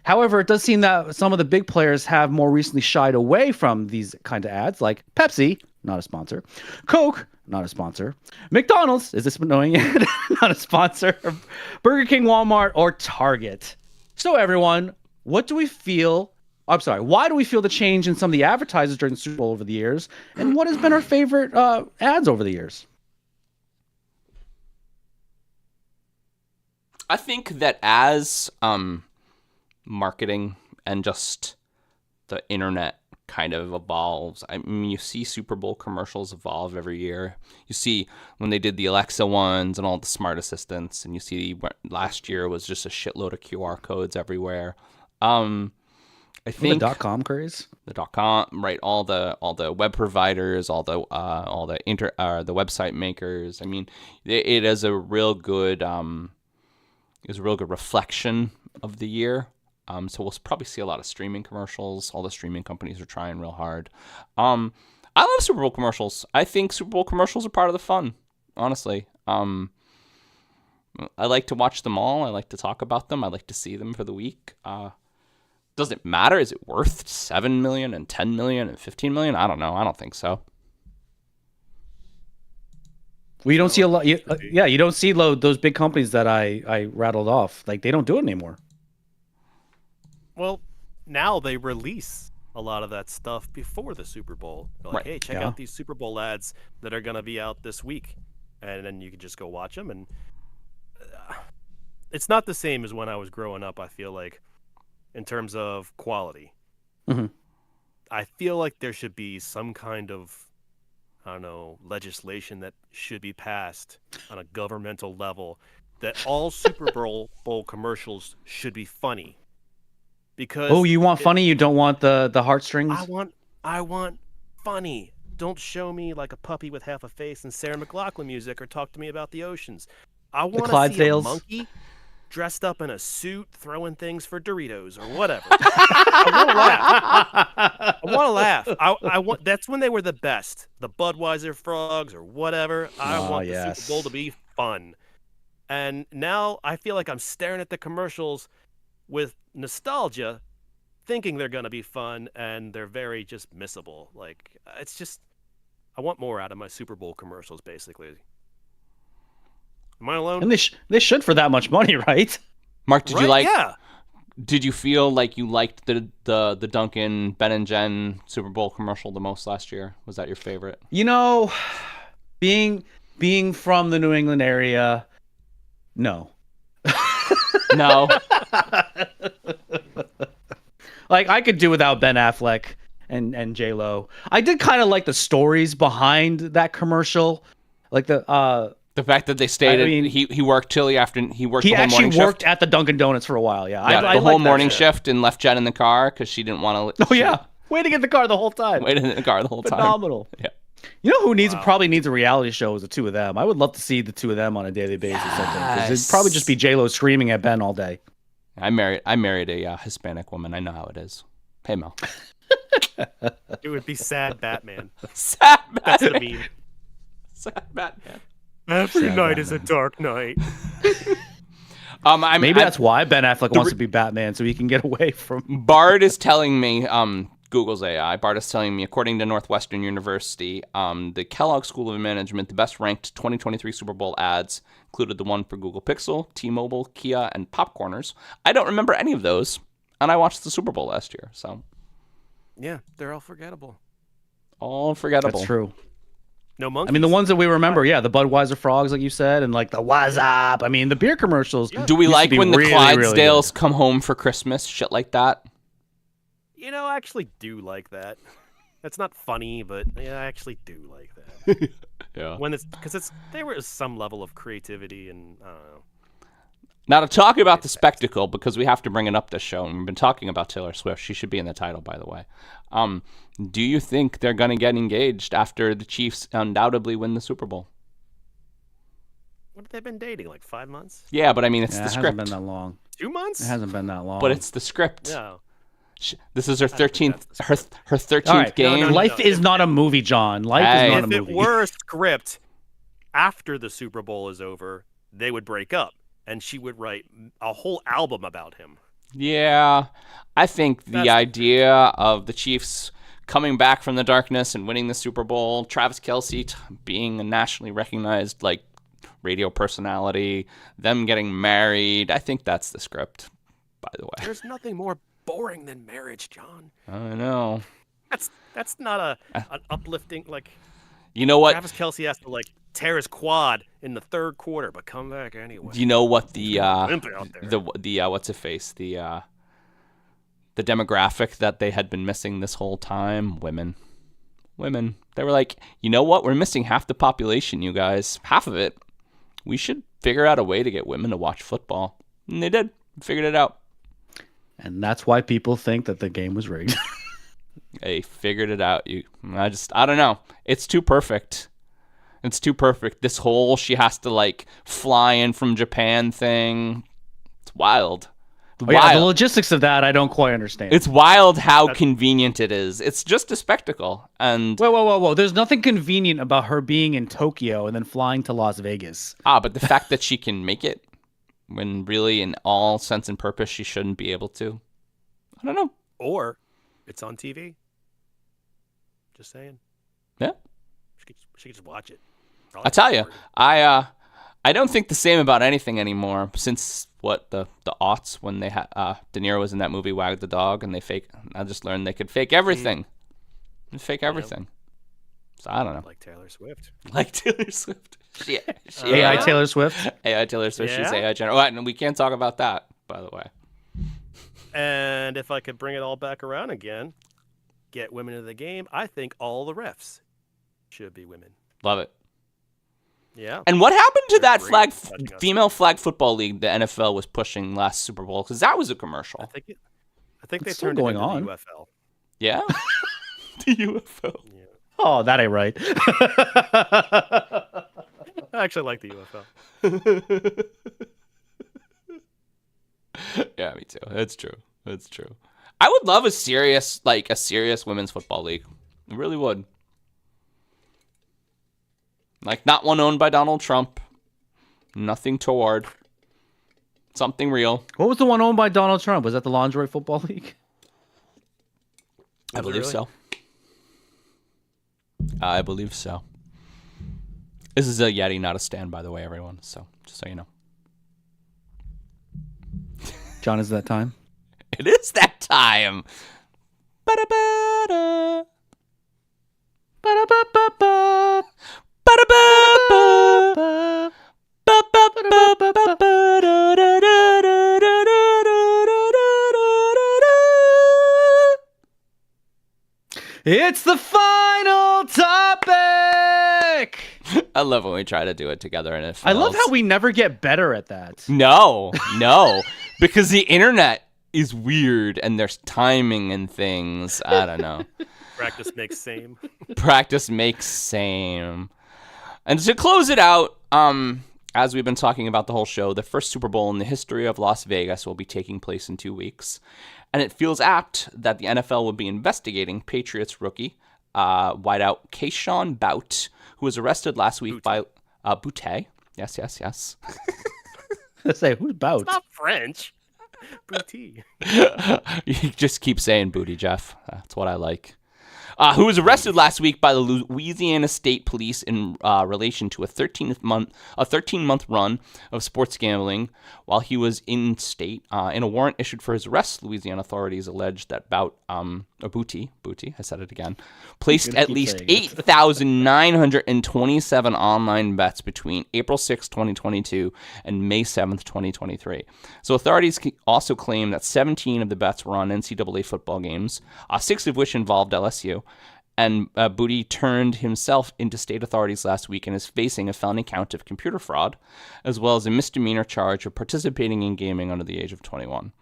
However, it does seem that some of the big players have more recently shied away from these kind of ads, like Pepsi, not a sponsor, Coke, not a sponsor, McDonald's, is this annoying? Not a sponsor, Burger King, Walmart, or Target. So everyone, why do we feel the change in some of the advertisers during the Super Bowl over the years? And what has been our favorite ads over the years? I think that as marketing and just the internet kind of evolves. I mean, you see Super Bowl commercials evolve every year. You see when they did the Alexa ones and all the smart assistants, and you see last year was just a shitload of QR codes everywhere. I think the .com craze, the .com, right? All the web providers, all the website makers. I mean, it is a real good reflection of the year. So we'll probably see a lot of streaming commercials. All the streaming companies are trying real hard. I love Super Bowl commercials. I think Super Bowl commercials are part of the fun, honestly. I like to watch them all. I like to talk about them. I like to see them for the week. Does it matter? Is it worth $7 million and $10 million and $15 million? I don't know. I don't think so. well, you don't see a lot. You don't see those big companies that I rattled off. Like, they don't do it anymore. Well, now they release a lot of that stuff before the Super Bowl. They're like, Right. hey, check out these Super Bowl ads that are going to be out this week. And then you can just go watch them. And it's not the same as when I was growing up, I feel like, in terms of quality. Mhm. I feel like there should be some kind of, I don't know, legislation that should be passed on a governmental level that all Super Bowl commercials should be funny. Because Oh, you want funny? You don't want the heartstrings? I want funny. Don't show me like a puppy with half a face and Sarah McLachlan music, or talk to me about the oceans. I want to see a Clydesdales? monkey dressed up in a suit throwing things for Doritos or whatever. I want to laugh. I want. That's when they were the best. The Budweiser frogs or whatever. I want the Super Bowl to be fun. And now I feel like I'm staring at the commercials with nostalgia, thinking they're going to be fun, and they're very just missable. Like, it's just, I want more out of my Super Bowl commercials, basically. Am I alone? And they should for that much money, right? Mark, did you Right? like? Yeah. Did you feel like you liked the Duncan Ben and Jen Super Bowl commercial the most last year? Was that your favorite? You know, being from the New England area, no. No. Like, I could do without Ben Affleck and J-Lo. I did kind of like the stories behind that commercial. Like the fact that they stayed, I mean, he worked till he worked he the whole morning actually shift. worked at the Dunkin' Donuts for a while. Yeah, Yeah, I the whole like that morning shit. shift and left Jen in the car because she didn't want to. Oh yeah, waiting in the car the whole time. Waited in the car the whole time. Phenomenal. Yeah. You know who probably needs a reality show is the two of them. I would love to see the two of them on a daily basis. I think 'cause it'd probably just be J-Lo screaming at Ben all day. I married a Hispanic woman. I know how it is. Hey, Mel. It would be sad Batman. Sad That's Batman. the meme. Sad Batman. Every Sad night is a Batman. dark night. Maybe that's why Ben Affleck wants to be Batman, so he can get away from. Bard is telling me, Google's AI, Bard is telling me, according to Northwestern University, the Kellogg School of Management, the best ranked 2023 Super Bowl ads included the one for Google Pixel, T-Mobile, Kia, and Popcorners. I don't remember any of those, and I watched the Super Bowl last year, so. Yeah, they're all forgettable. All forgettable. That's true. No monkeys. I mean, the ones that we remember, yeah, the Budweiser frogs, like you said, and like the What's Up. I mean, the beer commercials. Do we used to like be when the really, Clydesdales really come home for Christmas? Shit like that? You know, I actually do like that. That's not funny, but yeah, I actually do like that. Yeah. When because there was some level of creativity and I don't know. Now to talk about the spectacle, because we have to bring it up this show, and we've been talking about Taylor Swift. She should be in the title, by the way. Do you think they're going to get engaged after the Chiefs undoubtedly win the Super Bowl? What have they been dating? Like 5 months? Yeah, but I mean, it's Yeah, the it script. hasn't been that long. 2 months? It hasn't been that long. But it's the script. No. This is her think 13th, that's the her script. her 13th All right. game. No. Life is not a movie, John. Life Hey. is not a If movie. it were a script, after the Super Bowl is over, they would break up, and she would write a whole album about him. Yeah, I think the That's- idea of the Chiefs coming back from the darkness and winning the Super Bowl, Travis Kelce being a nationally recognized like radio personality, them getting married, I think that's the script, by the way. There's nothing more boring than marriage, John. I know. That's not an uplifting like. You know what? Travis Kelce has to like tear his quad in the third quarter, but come back anyway. You know what the Limp out there. the what's it face the demographic that they had been missing this whole time? Women. They were like, you know what? We're missing half the population, you guys. Half of it. We should figure out a way to get women to watch football, and they did. Figured it out. And that's why people think that the game was rigged. They figured it out. I don't know. It's too perfect. It's too perfect. This whole she has to like fly in from Japan thing. It's wild. Oh, yeah, the logistics of that I don't quite understand. It's wild how convenient it is. It's just a spectacle. And Whoa. There's nothing convenient about her being in Tokyo and then flying to Las Vegas. but the fact that she can make it when really in all sense and purpose she shouldn't be able to. I don't know. Or it's on TV. Just saying. Yeah. She could just watch it. I tell you, I don't think the same about anything anymore since the aughts when they had De Niro was in that movie Wag the Dog and I just learned they could fake everything. They fake everything. So I don't know. Like Taylor Swift. Like Taylor Swift. She AI Taylor Swift. AI Taylor Swift. She's Yeah? AI general. And we can't talk about that, by the way. And if I could bring it all back around again, get women into the game, I think all the refs should be women. Love it. Yeah. And what happened to They're that great at touching us. female flag football league the NFL was pushing last Super Bowl? Because that was a commercial. I think they It's still turned going it into on. the UFL. Yeah? The UFO. Yeah. Oh, that ain't right. I actually like the UFL. Yeah, me too. It's true. I would love a serious women's football league. I really would. Like, not one owned by Donald Trump. Nothing toward. Something real. What was the one owned by Donald Trump? Was that the Lingerie Football League? I believe so. I believe so. This is a Yeti, not a stand, by the way, everyone. So, just so you know. John, is that time? It is that time. Ba-da-ba-da. Ba-da-ba-ba-ba. Ba-da-ba-ba. It's the final topic. I love when we try to do it together and it fails. I love how we never get better at that. No, because the internet is weird and there's timing and things. I don't know. Practice makes same. Practice makes same. And to close it out, as we've been talking about the whole show, the first Super Bowl in the history of Las Vegas will be taking place in 2 weeks. And it feels apt that the NFL will be investigating Patriots rookie wideout Keyshawn Bout, who was arrested last week by Boutte. Yes. Let's say, who's Bout? It's not French. Booty. You just keep saying booty, Jeff. That's what I like. Who was arrested last week by the Louisiana State Police in relation to a 13-month run of sports gambling while he was in state. In a warrant issued for his arrest, Louisiana authorities alleged that Boutte, I said it again, placed at least 8,927 online bets between April 6, 2022 and May 7th, 2023. So authorities also claim that 17 of the bets were on NCAA football games, 6 of which involved LSU. And Boutte turned himself into state authorities last week and is facing a felony count of computer fraud, as well as a misdemeanor charge of participating in gaming under the age of 21.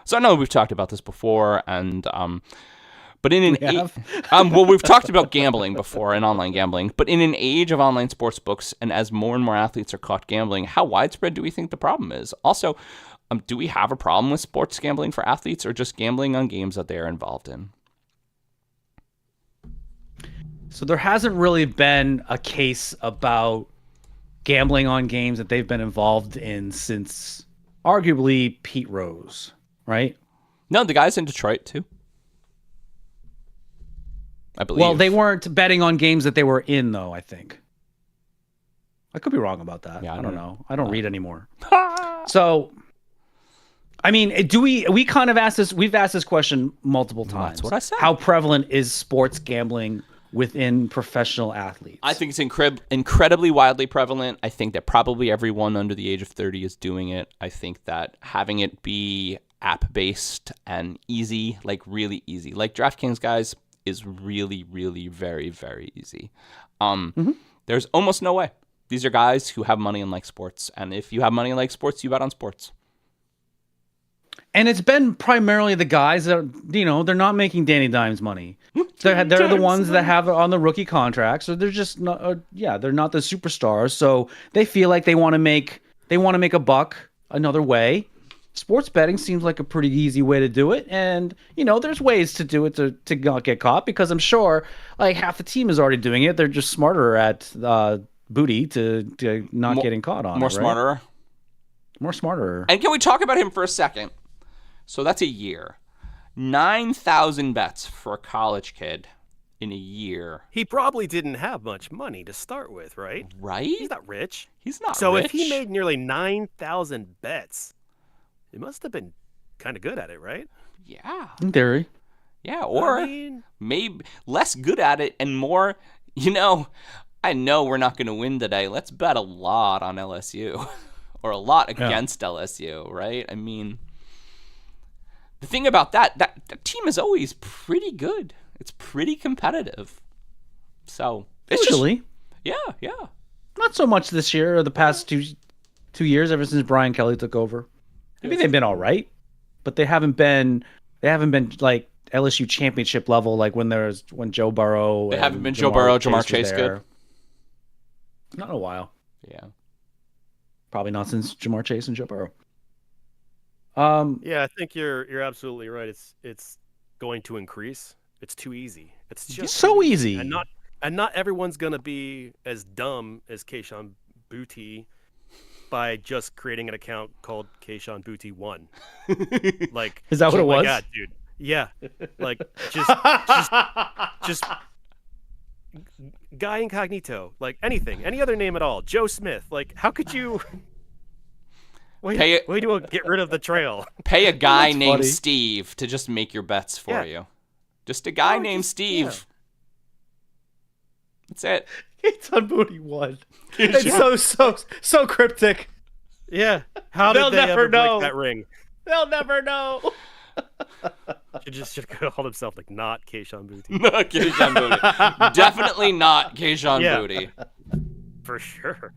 So I know we've talked about this before, and but in an we've talked about gambling before and online gambling, but in an age of online sports books, and as more and more athletes are caught gambling, how widespread do we think the problem is? Also, do we have a problem with sports gambling for athletes, or just gambling on games that they are involved in? So there hasn't really been a case about gambling on games that they've been involved in since arguably Pete Rose, right? No, the guy's in Detroit too, I believe. Well, they weren't betting on games that they were in, though, I think. I could be wrong about that. Yeah, I don't know. I don't read anymore. So, I mean, we kind of asked this, we've asked this question multiple times. That's what I said. How prevalent is sports gambling within professional athletes? I think it's incredibly widely prevalent. I think that probably everyone under the age of 30 is doing it. I think that having it be app-based and easy, like really easy, like DraftKings, guys, is really, really very, very easy. There's almost no way. These are guys who have money and like sports. And if you have money and like sports, you bet on sports. And it's been primarily the guys that, they're not making Danny Dimes money. They're the ones that have it on the rookie contracts, or they're just not. They're not the superstars. So they feel like they want to make a buck another way. Sports betting seems like a pretty easy way to do it, and there's ways to do it to not get caught, because I'm sure like half the team is already doing it. They're just smarter at booty to not getting caught on. More it, right? smarter. More smarter. And can we talk about him for a second? So that's a year. 9,000 bets for a college kid in a year. He probably didn't have much money to start with, right? Right? He's not rich. He's not so rich. If he made nearly 9,000 bets, he must have been kind of good at it, right? Yeah. In theory. Yeah, or maybe less good at it and more, I know we're not going to win today. Let's bet a lot on LSU or a lot against LSU, right? I mean, the thing about that team is always pretty good. It's pretty competitive. So it's usually, yeah. Not so much this year or the past two years, ever since Brian Kelly took over. I mean, they've been all right, but they haven't been like LSU championship level, like when Joe Burrow. They haven't been Joe Burrow, Jamar Chase good. Not in a while. Yeah. Probably not since Jamar Chase and Joe Burrow. Yeah, I think you're absolutely right. It's going to increase. It's too easy. It's just so easy. And not everyone's gonna be as dumb as Keyshawn Boutte by just creating an account called Keyshawn Boutte 1. Like, is that what it was? Oh my God, dude. Yeah. Like just Guy Incognito, like anything, any other name at all. Joe Smith. Like, how could you Way to get rid of the trail. Pay a guy That's named funny. Steve to just make your bets for Yeah. you. Just a guy Oh, named just- Steve. yeah. That's it. It's on Booty One. It's so cryptic. Yeah. How They'll did they never ever know. break that ring? They'll never know. Should call himself like not Keishon Boutte. Not Keishon Boutte. Definitely not Keishon Yeah. Boutte. For sure.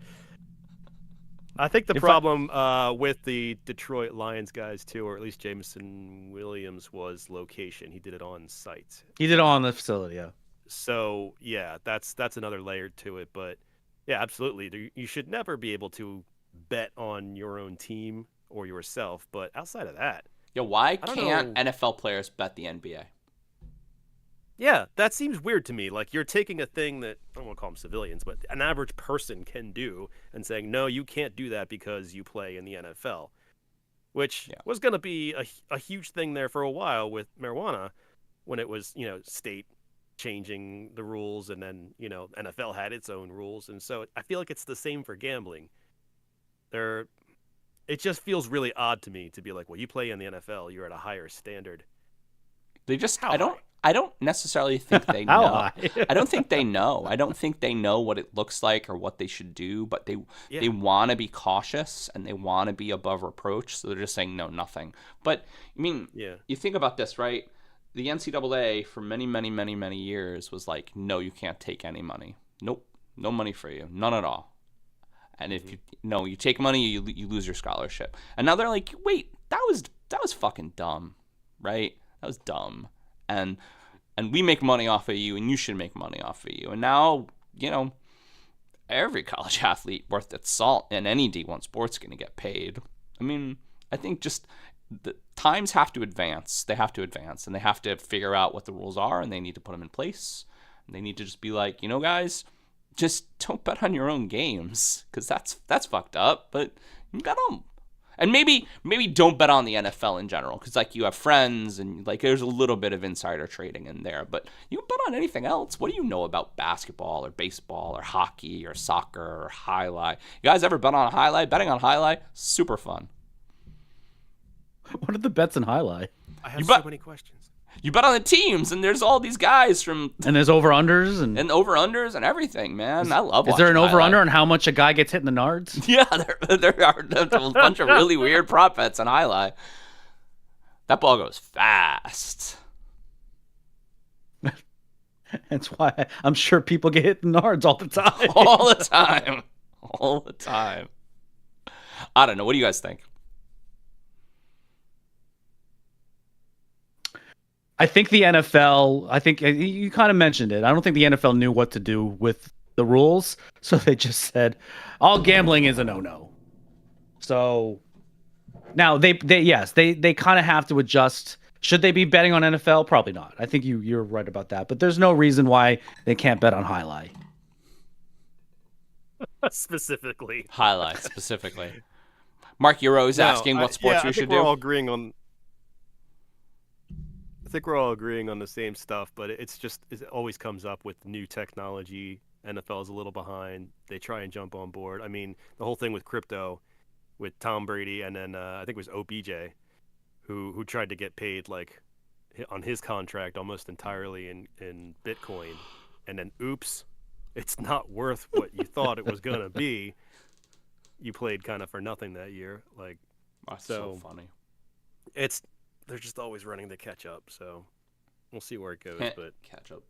I think the If I- problem with the Detroit Lions guys too, or at least Jameson Williams, was location. He did it on site. He did it on the facility, yeah. So yeah, that's another layer to it. But yeah, absolutely. You should never be able to bet on your own team or yourself. But outside of that, Yeah, why don't can't know. NFL players bet the NBA? yeah, that seems weird to me. Like you're taking a thing that I don't want to call them civilians, but an average person can do, and saying no, you can't do that because you play in the NFL, which Yeah. was going to be a huge thing there for a while with marijuana, when it was state changing the rules, and then NFL had its own rules, and so I feel like it's the same for gambling. It just feels really odd to me to be like, well, you play in the NFL, you're at a higher standard. They just How I don't necessarily think they How know. high? I don't think they know. I don't think they know what it looks like or what they should do, but they want to be cautious and they want to be above reproach, so they're just saying no, nothing. But I mean, Yeah. you think about this, right? The NCAA for many, many, many, many years was like, no, you can't take any money. Nope, no money for you, none at all. And if you take money, you lose your scholarship. And now they're like, wait, that was fucking dumb, right? That was dumb. And we make money off of you, and you should make money off of you. And now, every college athlete worth its salt in any D1 sport's going to get paid. I mean, I think just the times have to advance. They have to advance, and they have to figure out what the rules are, and they need to put them in place. And they need to just be like, guys, just don't bet on your own games, because that's fucked up. But you bet on, and maybe don't bet on the NFL in general, because like you have friends and like there's a little bit of insider trading in there. But you can bet on anything else. What do you know about basketball or baseball or hockey or soccer or highlight? You guys ever bet on a highlight? Betting on highlight, super fun. What are the bets in highlight? I have You so bet- many questions. You bet on the teams, and there's all these guys from And there's over-unders and over-unders and everything, man. I love is there an watching over-under highlight. on how much a guy gets hit in the nards? Yeah, there are a bunch of really weird prop bets on highlight. That ball goes fast. That's why I'm sure people get hit in the nards all the time. All the time. All the time. I don't know. What do you guys think? I think the NFL, you kind of mentioned it. I don't think the NFL knew what to do with the rules, so they just said all gambling is a no-no. So now they kind of have to adjust. Should they be betting on NFL? Probably not. I think you're right about that. But there's no reason why they can't bet on highlight. Specifically. Highlight, specifically. Mark Euro is asking what sports we should do. We're all agreeing on. I think we're all agreeing on the same stuff, but it always comes up with new technology. NFL is a little behind. They try and jump on board. I mean, the whole thing with crypto, with Tom Brady, and then I think it was OBJ, who tried to get paid like on his contract almost entirely in Bitcoin, and then oops, it's not worth what you thought it was gonna be. You played kind of for nothing that year, like. That's so So- funny. They're just always running to catch up, so we'll see where it goes. But Catch up.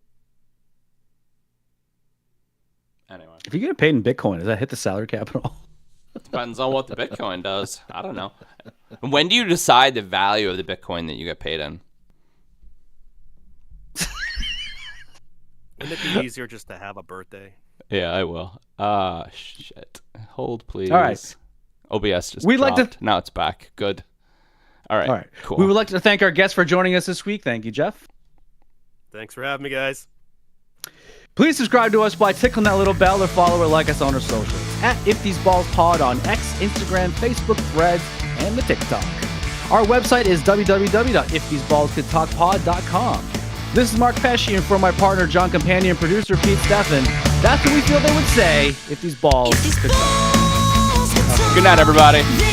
Anyway, If you get paid in Bitcoin, does that hit the salary cap at all? depends on what the Bitcoin does. I don't know. When do you decide the value of the Bitcoin that you get paid in? wouldn't it be easier just to have a birthday? Yeah, I will. Shit. Hold, please. All right. OBS just We'd like to- dropped. Now it's back. Good. All right. All right. Cool. We would like to thank our guests for joining us this week. Thank you, Jeff. Thanks for having me, guys. Please subscribe to us by tickling that little bell or follow or like us on our socials at If These Balls Pod on X, Instagram, Facebook, Threads, and the TikTok. Our website is www.iftheseballscoulddtalkpod.com. This is Mark Pesci, and for my partner, John Companion, producer Pete Steffen, that's what we feel they would say if these balls could talk. Good night, everybody. Yeah.